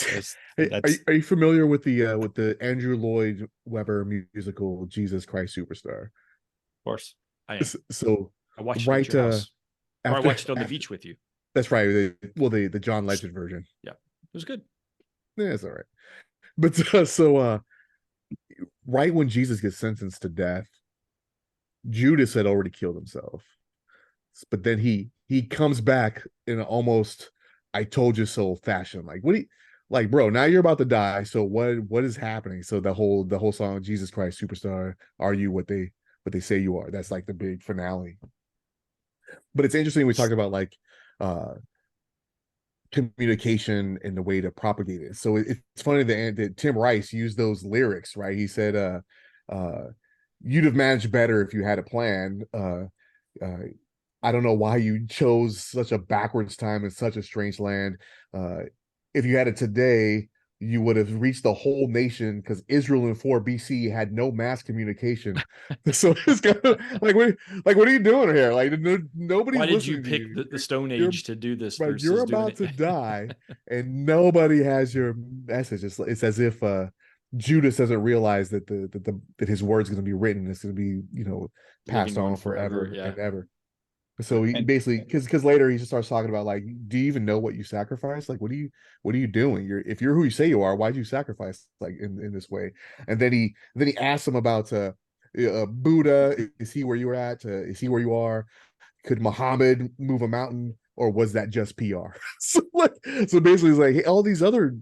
are you familiar with the Andrew Lloyd Webber musical Jesus Christ Superstar? Of course, I am. So I watched right it at your house. Or I watched it on the beach with you. That's right. The John Legend version. Yeah, it was good. Yeah, it's all right. But right when Jesus gets sentenced to death, Judas had already killed himself. But then he comes back in almost "I told you so" fashion. Like, like, bro, now you're about to die. So what is happening? So the whole song, Jesus Christ Superstar, are you what they say you are? That's like the big finale. But it's interesting, we talked about like communication and the way to propagate it. So it's funny that Tim Rice used those lyrics, right? He said, you'd have managed better if you had a plan. I don't know why you chose such a backwards time in such a strange land. If you had it today, you would have reached the whole nation, because Israel in 4 BC had no mass communication. So it's kind of like, what are you doing here? Like, nobody's Why did you listening pick the Stone Age to do this? Right, versus you're about to die, and nobody has your message. It's as if Judas doesn't realize that that his word's going to be written. It's going to be passed on forever and ever. So he basically, because later he just starts talking about, like, do you even know what you sacrifice? Like, what are you doing? If you're who you say you are, why'd you sacrifice like in this way? And then he asks him about Buddha. Is he where you were at? Is he where you are? Could Muhammad move a mountain, or was that just PR? so basically it's like, hey, all these other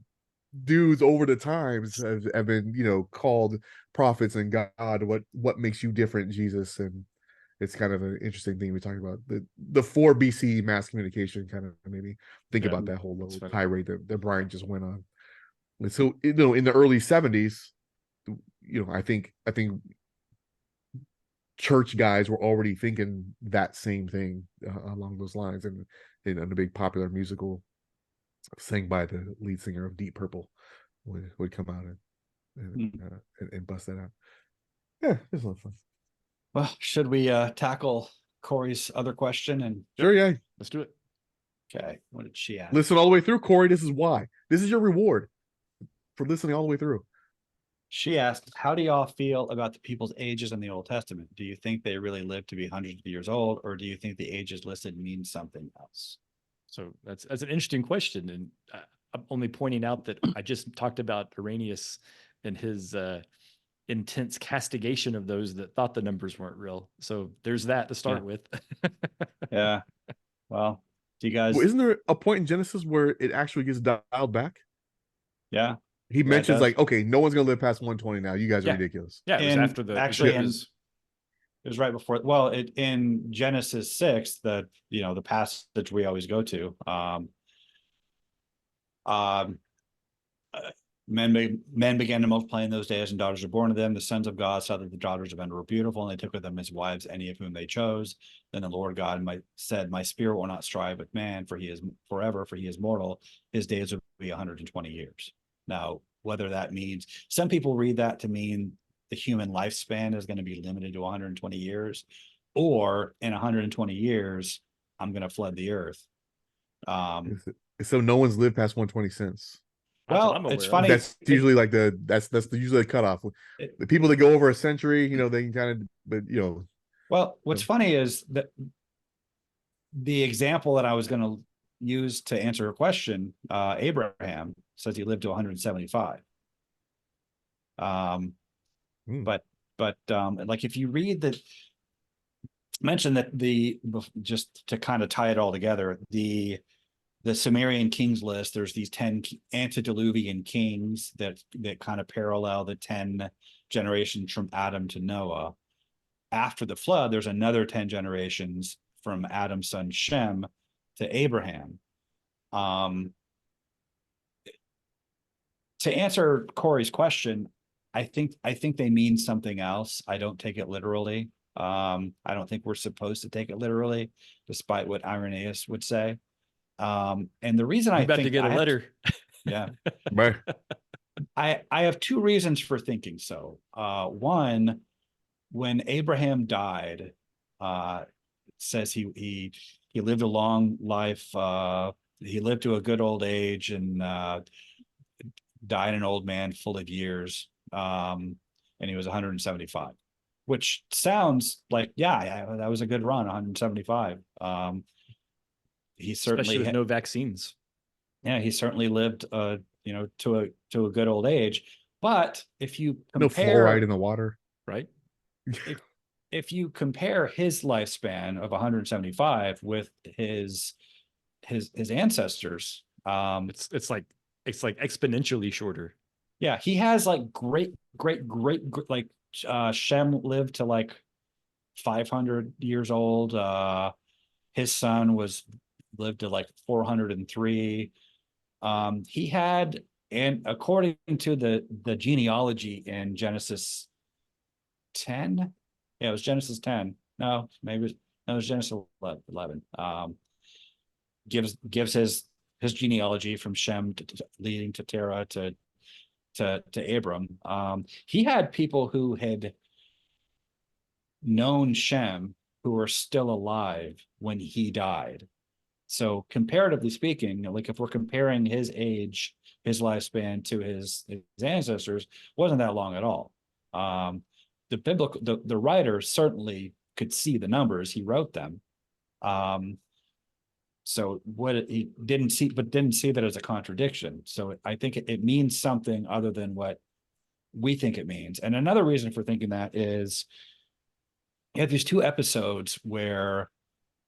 dudes over the times have been called prophets and God. What makes you different, Jesus? And it's kind of an interesting thing we talk about. The 4 BC mass communication kind of made me think about that whole little tirade that Brian just went on. And so in the early 70s, I think church guys were already thinking that same thing along those lines, and the big popular musical sang by the lead singer of Deep Purple would come out and bust that out. Yeah, it's a lot of fun. Well, should we tackle Corey's other question? And sure, yeah, let's do it. Okay, what did she ask? Listen all the way through, Corey. This is why. This is your reward for listening all the way through. She asked, how do y'all feel about the people's ages in the Old Testament? Do you think they really lived to be hundreds of years old, or do you think the ages listed mean something else? So that's an interesting question. And I'm only pointing out that I just talked about Irenaeus and his intense castigation of those that thought the numbers weren't real. So there's that to start with. Yeah. Well, do you guys... Well, isn't there a point in Genesis where it actually gets dialed back? Yeah. He Yeah, it mentions does. like, okay, no one's gonna live past 120 now. You guys are Yeah. ridiculous. Yeah, it was And after the actually, it was, it was right before. Well, in Genesis 6, the the passage we always go to. Um, men began to multiply in those days, and daughters were born to them. The sons of God saw that the daughters of men were beautiful, and they took with them as wives any of whom they chose. Then the Lord God said, "My spirit will not strive with man, for he is forever, for he is mortal. His days will be 120 years." Now, whether that means, some people read that to mean the human lifespan is going to be limited to 120 years, or in 120 years, I'm going to flood the earth. So no one's lived past 120 since. not that Well, I'm it's aware of. funny. That's usually like that's usually the cutoff. The people that go over a century, they can kind of, but Well, what's funny is that the example that I was going to use to answer a question, Abraham says he lived to 175. But like, if you read that, mention that just to kind of tie it all together, the Sumerian kings list, there's these 10 antediluvian kings that kind of parallel the 10 generations from Adam to Noah. After the flood, there's another 10 generations from Adam's son Shem to Abraham. To answer Corey's question, I think they mean something else. I don't take it literally. I don't think we're supposed to take it literally, despite what Irenaeus would say. And the reason I'm I about think to get a letter. yeah, right. I have two reasons for thinking so. One, when Abraham died, it says he lived a long life. He lived to a good old age, and died an old man full of years. And he was 175, which sounds like, yeah, that was a good run, 175. He Especially with certainly, no vaccines. yeah, he certainly lived, to a good old age. But if you No compare, fluoride in the water. Right? if you compare his lifespan of 175 with his ancestors, It's like exponentially shorter. yeah, he has like great, like Shem lived to like 500 years old. His son lived to like 403. He had, and according to the genealogy in Genesis 10, yeah, it was Genesis 10. No, maybe it was Genesis 11. Gives his genealogy from Shem leading to Terah to Abram. He had people who had known Shem who were still alive when he died. So comparatively speaking, like, if we're comparing his age, his lifespan to his ancestors, wasn't that long at all. The writer certainly could see the numbers. He wrote them. So what he didn't see that as a contradiction. So I think it means something other than what we think it means. And another reason for thinking that is, you have these two episodes where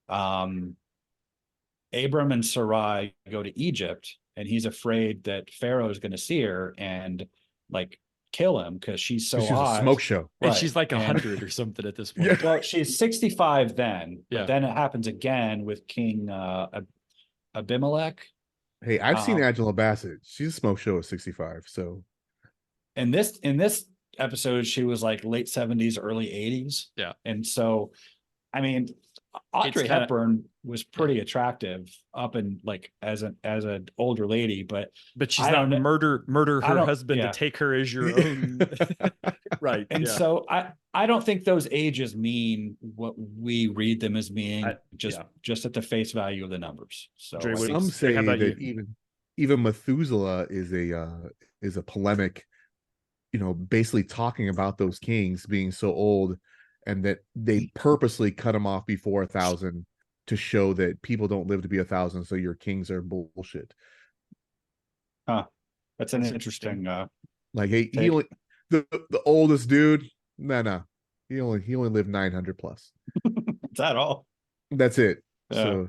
Abram and Sarai go to Egypt, and he's afraid that Pharaoh is going to see her and like kill him because she's so She's a hot. smoke show. And Right. she's like 100 or something at this point. Well, she's 65 then, but Yeah. then it happens again with King Abimelech. Hey, I've seen Angela Bassett. She's a smoke show at 65. So In this episode, she was like late 70s, early 80s. Yeah. And so, I mean, Audrey Hepburn was pretty attractive up in like as an older lady, but she's not murder her husband to take her as your own. Right. And so I don't think those ages mean what we read them as being, just at the face value of the numbers. So some say that even Methuselah is a polemic, basically talking about those kings being so old, and that they purposely cut them off before 1,000 to show that people don't live to be 1,000. So your kings are bullshit. That's an interesting. Like, hey, the oldest dude. No, he only lived 900 plus. Is that all? That's it. Yeah. So,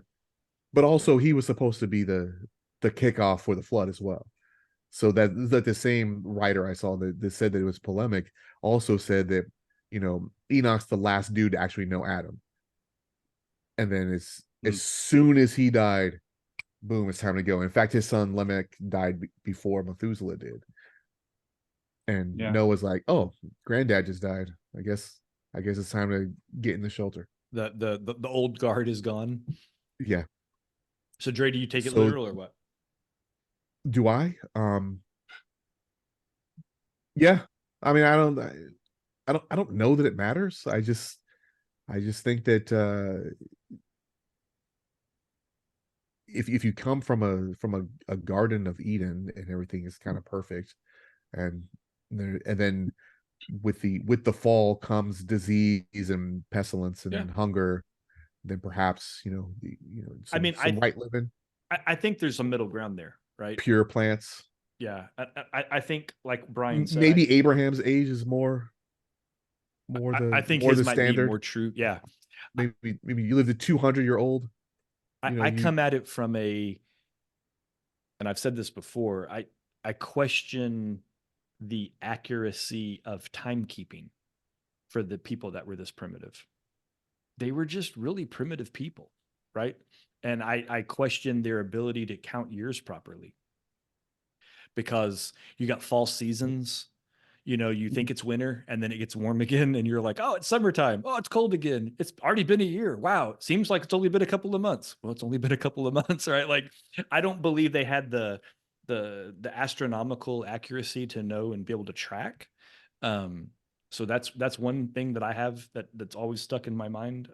but also he was supposed to be the kickoff for the flood as well. So that the same writer I saw that said that it was polemic also said that, Enoch's the last dude to actually know Adam. And then as soon as he died, boom, it's time to go. In fact, his son Lamech died before Methuselah did. And Yeah. Noah's like, "Oh, granddad just died. I guess it's time to get in the shelter." The old guard is gone. Yeah. So Dre, do you take it So literal or what? do I? Yeah. I mean, I don't know that it matters. I just think that if you come from a garden of Eden and everything is kind of perfect, and then with the fall comes disease and pestilence Yeah. and hunger, then perhaps I mean, some right living, I think there's some middle ground there, right? pure plants. Yeah. I think, like Brian said, Maybe Abraham's age is more I the think more his the might be standard. more true. Yeah. Maybe you live to 200-year-old. I You come at it from and I've said this before, I question the accuracy of timekeeping for the people that were this primitive. They were just really primitive people, right? And I question their ability to count years properly, because you got false seasons. You think it's winter and then it gets warm again, and you're like, oh, it's summertime. Oh, it's cold again. It's already been a year. Wow. It seems like it's only been a couple of months. Well, it's only been a couple of months, right? Like, I don't believe they had the astronomical accuracy to know and be able to track. So that's one thing that I have that's always stuck in my mind.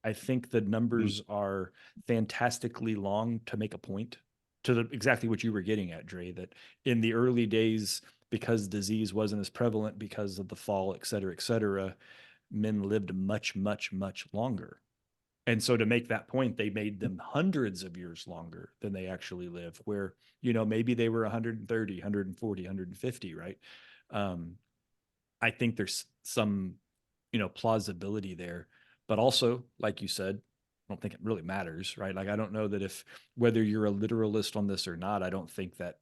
I think the numbers are fantastically long to make a point, to exactly what you were getting at, Dre, that in the early days, because disease wasn't as prevalent because of the fall, et cetera, men lived much, much, much longer. And so to make that point, they made them hundreds of years longer than they actually live, where, maybe they were 130, 140, 150, right? I think there's some, plausibility there, but also, like you said, I don't think it really matters, right? Like, I don't know that whether you're a literalist on this or not, I don't think that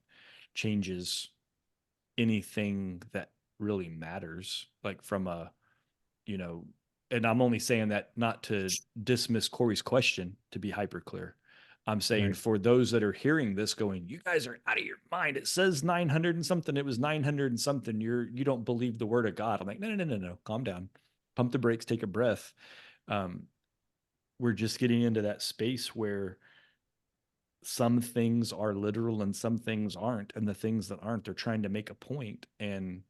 changes anything that really matters, like from you know and I'm only saying that not to dismiss Corey's question, to be hyper clear. I'm saying, Right. for those that are hearing this going, you guys are out of your mind, it says 900 and something, it was 900 and something, you don't believe the word of God. I'm like, no, calm down, pump the brakes, take a breath. um we're just getting into that space where some things are literal and some things aren't, and the things that aren't, they're trying to make a point. And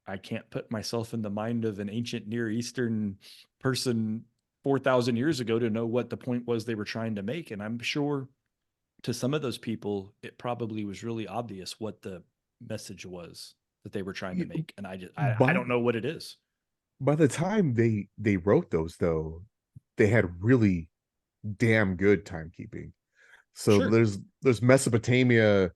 I can't put myself in the mind of an ancient Near Eastern person 4,000 years ago to know what the point was they were trying to make. And I'm sure to some of those people, it probably was really obvious what the message was that they were trying to make. And I by don't know what it is. by the time they wrote those, though, they had really damn good timekeeping. So Sure. there's Mesopotamia,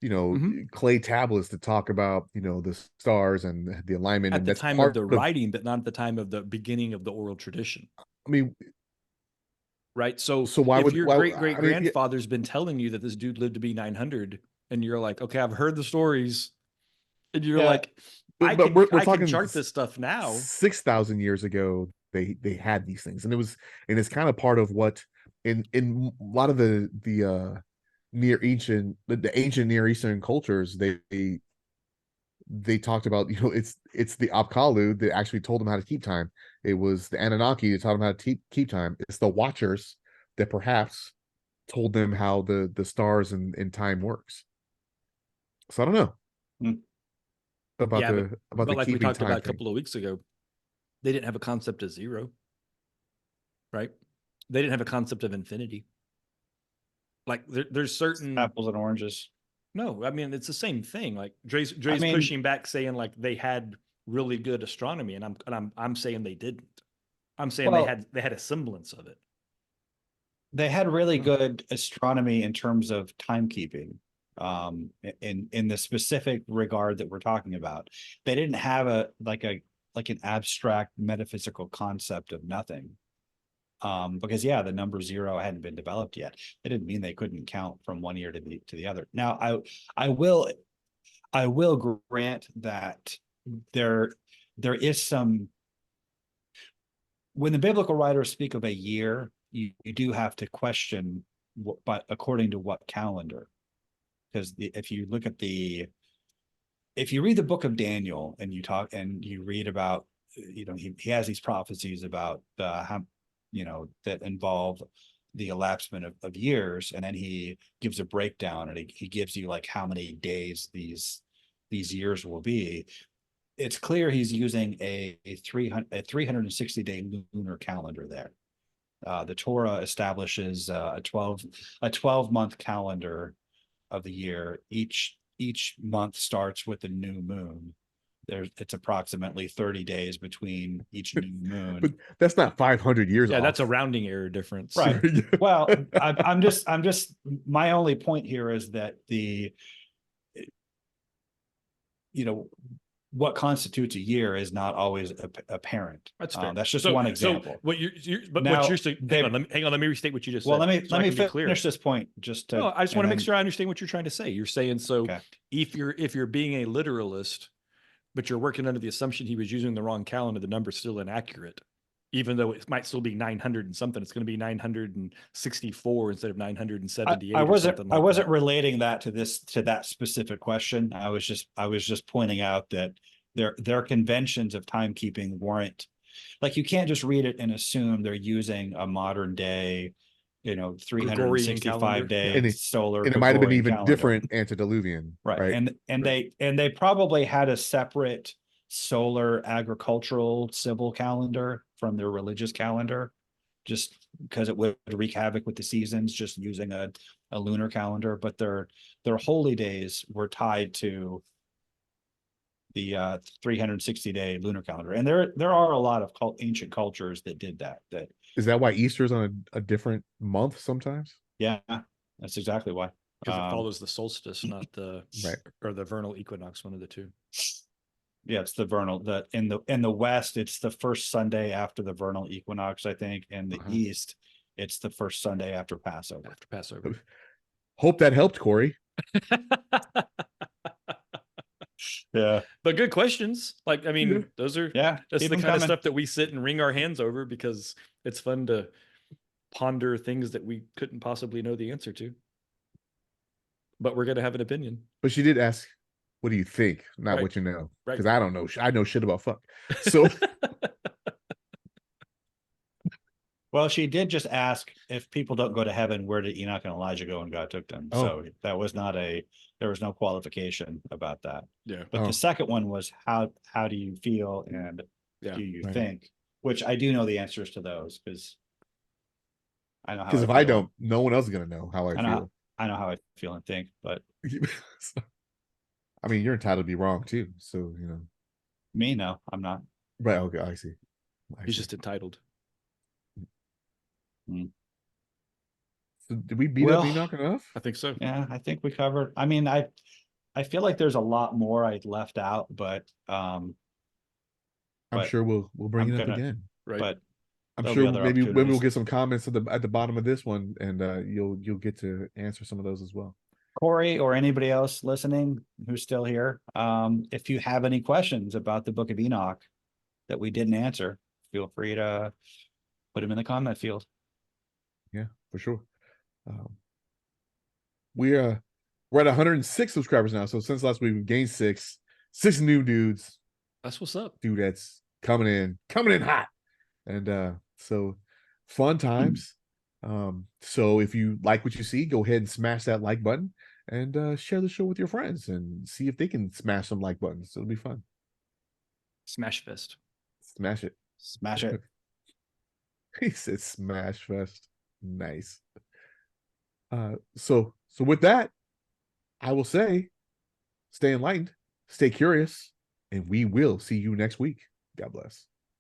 Mhm. clay tablets to talk about, the stars and the alignment, At and the that's time of part the of. writing, but not at the time of the beginning of the oral tradition. I mean, Right. So so why if would your why? great great I mean, yeah, grandfather's been telling you that this dude lived to be 900, and you're like, okay, I've heard the stories, and you're Yeah. like, but we're I can talking chart this stuff now. 6,000 years ago. They had these things, and it's kind of part of what in a lot of the the ancient Near Eastern cultures, they talked about, it's the Apkallu that actually told them how to keep time. It was the Anunnaki that taught them how to keep time. It's the Watchers that perhaps told them how the stars and time works. So I don't know Mm. about Yeah, the but like we keeping talked about time a thing. couple of weeks ago, they didn't have a concept of zero, right? They didn't have a concept of infinity. Like, there's certain, Apples and oranges. no, I mean, it's the same thing. Like, Dre's I mean, pushing back, saying like they had really good astronomy, and I'm saying they didn't. I'm saying well, they had a semblance of it. they had really good astronomy in terms of timekeeping. In the specific regard that we're talking about, they didn't have a like an abstract metaphysical concept of nothing. Because yeah, the number 0 hadn't been developed yet. It didn't mean they couldn't count from one year to the other. Now, I will grant that there is some, when the biblical writers speak of a year, you do have to question what, but according to what calendar? Because if you look at if you read the book of Daniel and you read about, he has these prophecies about how, that involve the elapsement of years, and then he gives a breakdown, and he gives you like how many days these years will be. It's clear he's using a 360-day lunar calendar there. The Torah establishes a 12-month calendar of the year. Each month starts with a new moon. It's approximately 30 days between each new moon. But that's not 500 years Yeah, off. that's a rounding error difference. Right. Well, I'm just my only point here is that what constitutes a year is not always apparent. That's fair. That's just one example. So what what Now, you're saying, hang on, let me restate what you just well, said. let me finish this point. No, I just want to make sure I understand what you're trying to say. You're saying, so Okay. if you're being a literalist, but you're working under the assumption he was using the wrong calendar, the number's still inaccurate. Even though it might still be 900 and something, it's going to be 964 instead of 978. I wasn't that. relating that to that specific question. I was just pointing out that their conventions of timekeeping weren't, like, you can't just read it and assume they're using a modern day, 365 day solar. And it might have been even calendar. different antediluvian, right? And they probably had a separate solar agricultural civil calendar from their religious calendar, just because it would wreak havoc with the seasons, just using a lunar calendar. But their holy days were tied to the 360-day lunar calendar, and there are a lot of ancient cultures that did that. Is that why Easter's on a different month sometimes? Yeah, that's exactly why. Because it follows the solstice, not the right, or the vernal equinox, one of the two. Yeah, it's the vernal. In the West, it's the first Sunday after the vernal equinox, I think. In the East, it's the first Sunday after Passover. After Passover. Hope that helped, Corey. Yeah, but good questions. Like, I mean, those are that's the kind of stuff that we sit and wring our hands over, because it's fun to ponder things that we couldn't possibly know the answer to. But we're gonna have an opinion. But she did ask, what do you think? Not what you know. Because I don't know. I know shit about fuck. So well, she did just ask, if people don't go to heaven, where did Enoch and Elijah go and God took them? So that was there was no qualification about that. Yeah. But the second one was, how do you feel and do you think? Which I do know the answers to those, because I know how. Because if I don't, no one else is gonna know how I feel. I know how I feel and think, but I mean, you're entitled to be wrong too. So me, no, I'm not. Right. Okay, I see. He's just entitled. So did we beat up Enoch enough? I think so. Yeah, I think we covered. I mean, I feel like there's a lot more I left out, but I'm sure we'll bring it up again. Right. But I'm sure maybe we'll get some comments at the bottom of this one, and you'll get to answer some of those as well. Corey or anybody else listening who's still here, if you have any questions about the Book of Enoch that we didn't answer, feel free to put them in the comment field. Yeah, for sure. We're at 106 subscribers now. So since last week, we've gained six new dudes. That's what's up. Dudettes coming in hot. And so fun times. So if you like what you see, go ahead and smash that like button and share the show with your friends and see if they can smash some like buttons. It'll be fun. Smash fest. Smash it. Smash it. He said smash fest. Nice. So with that, I will say, stay enlightened, stay curious, and we will see you next week. God bless.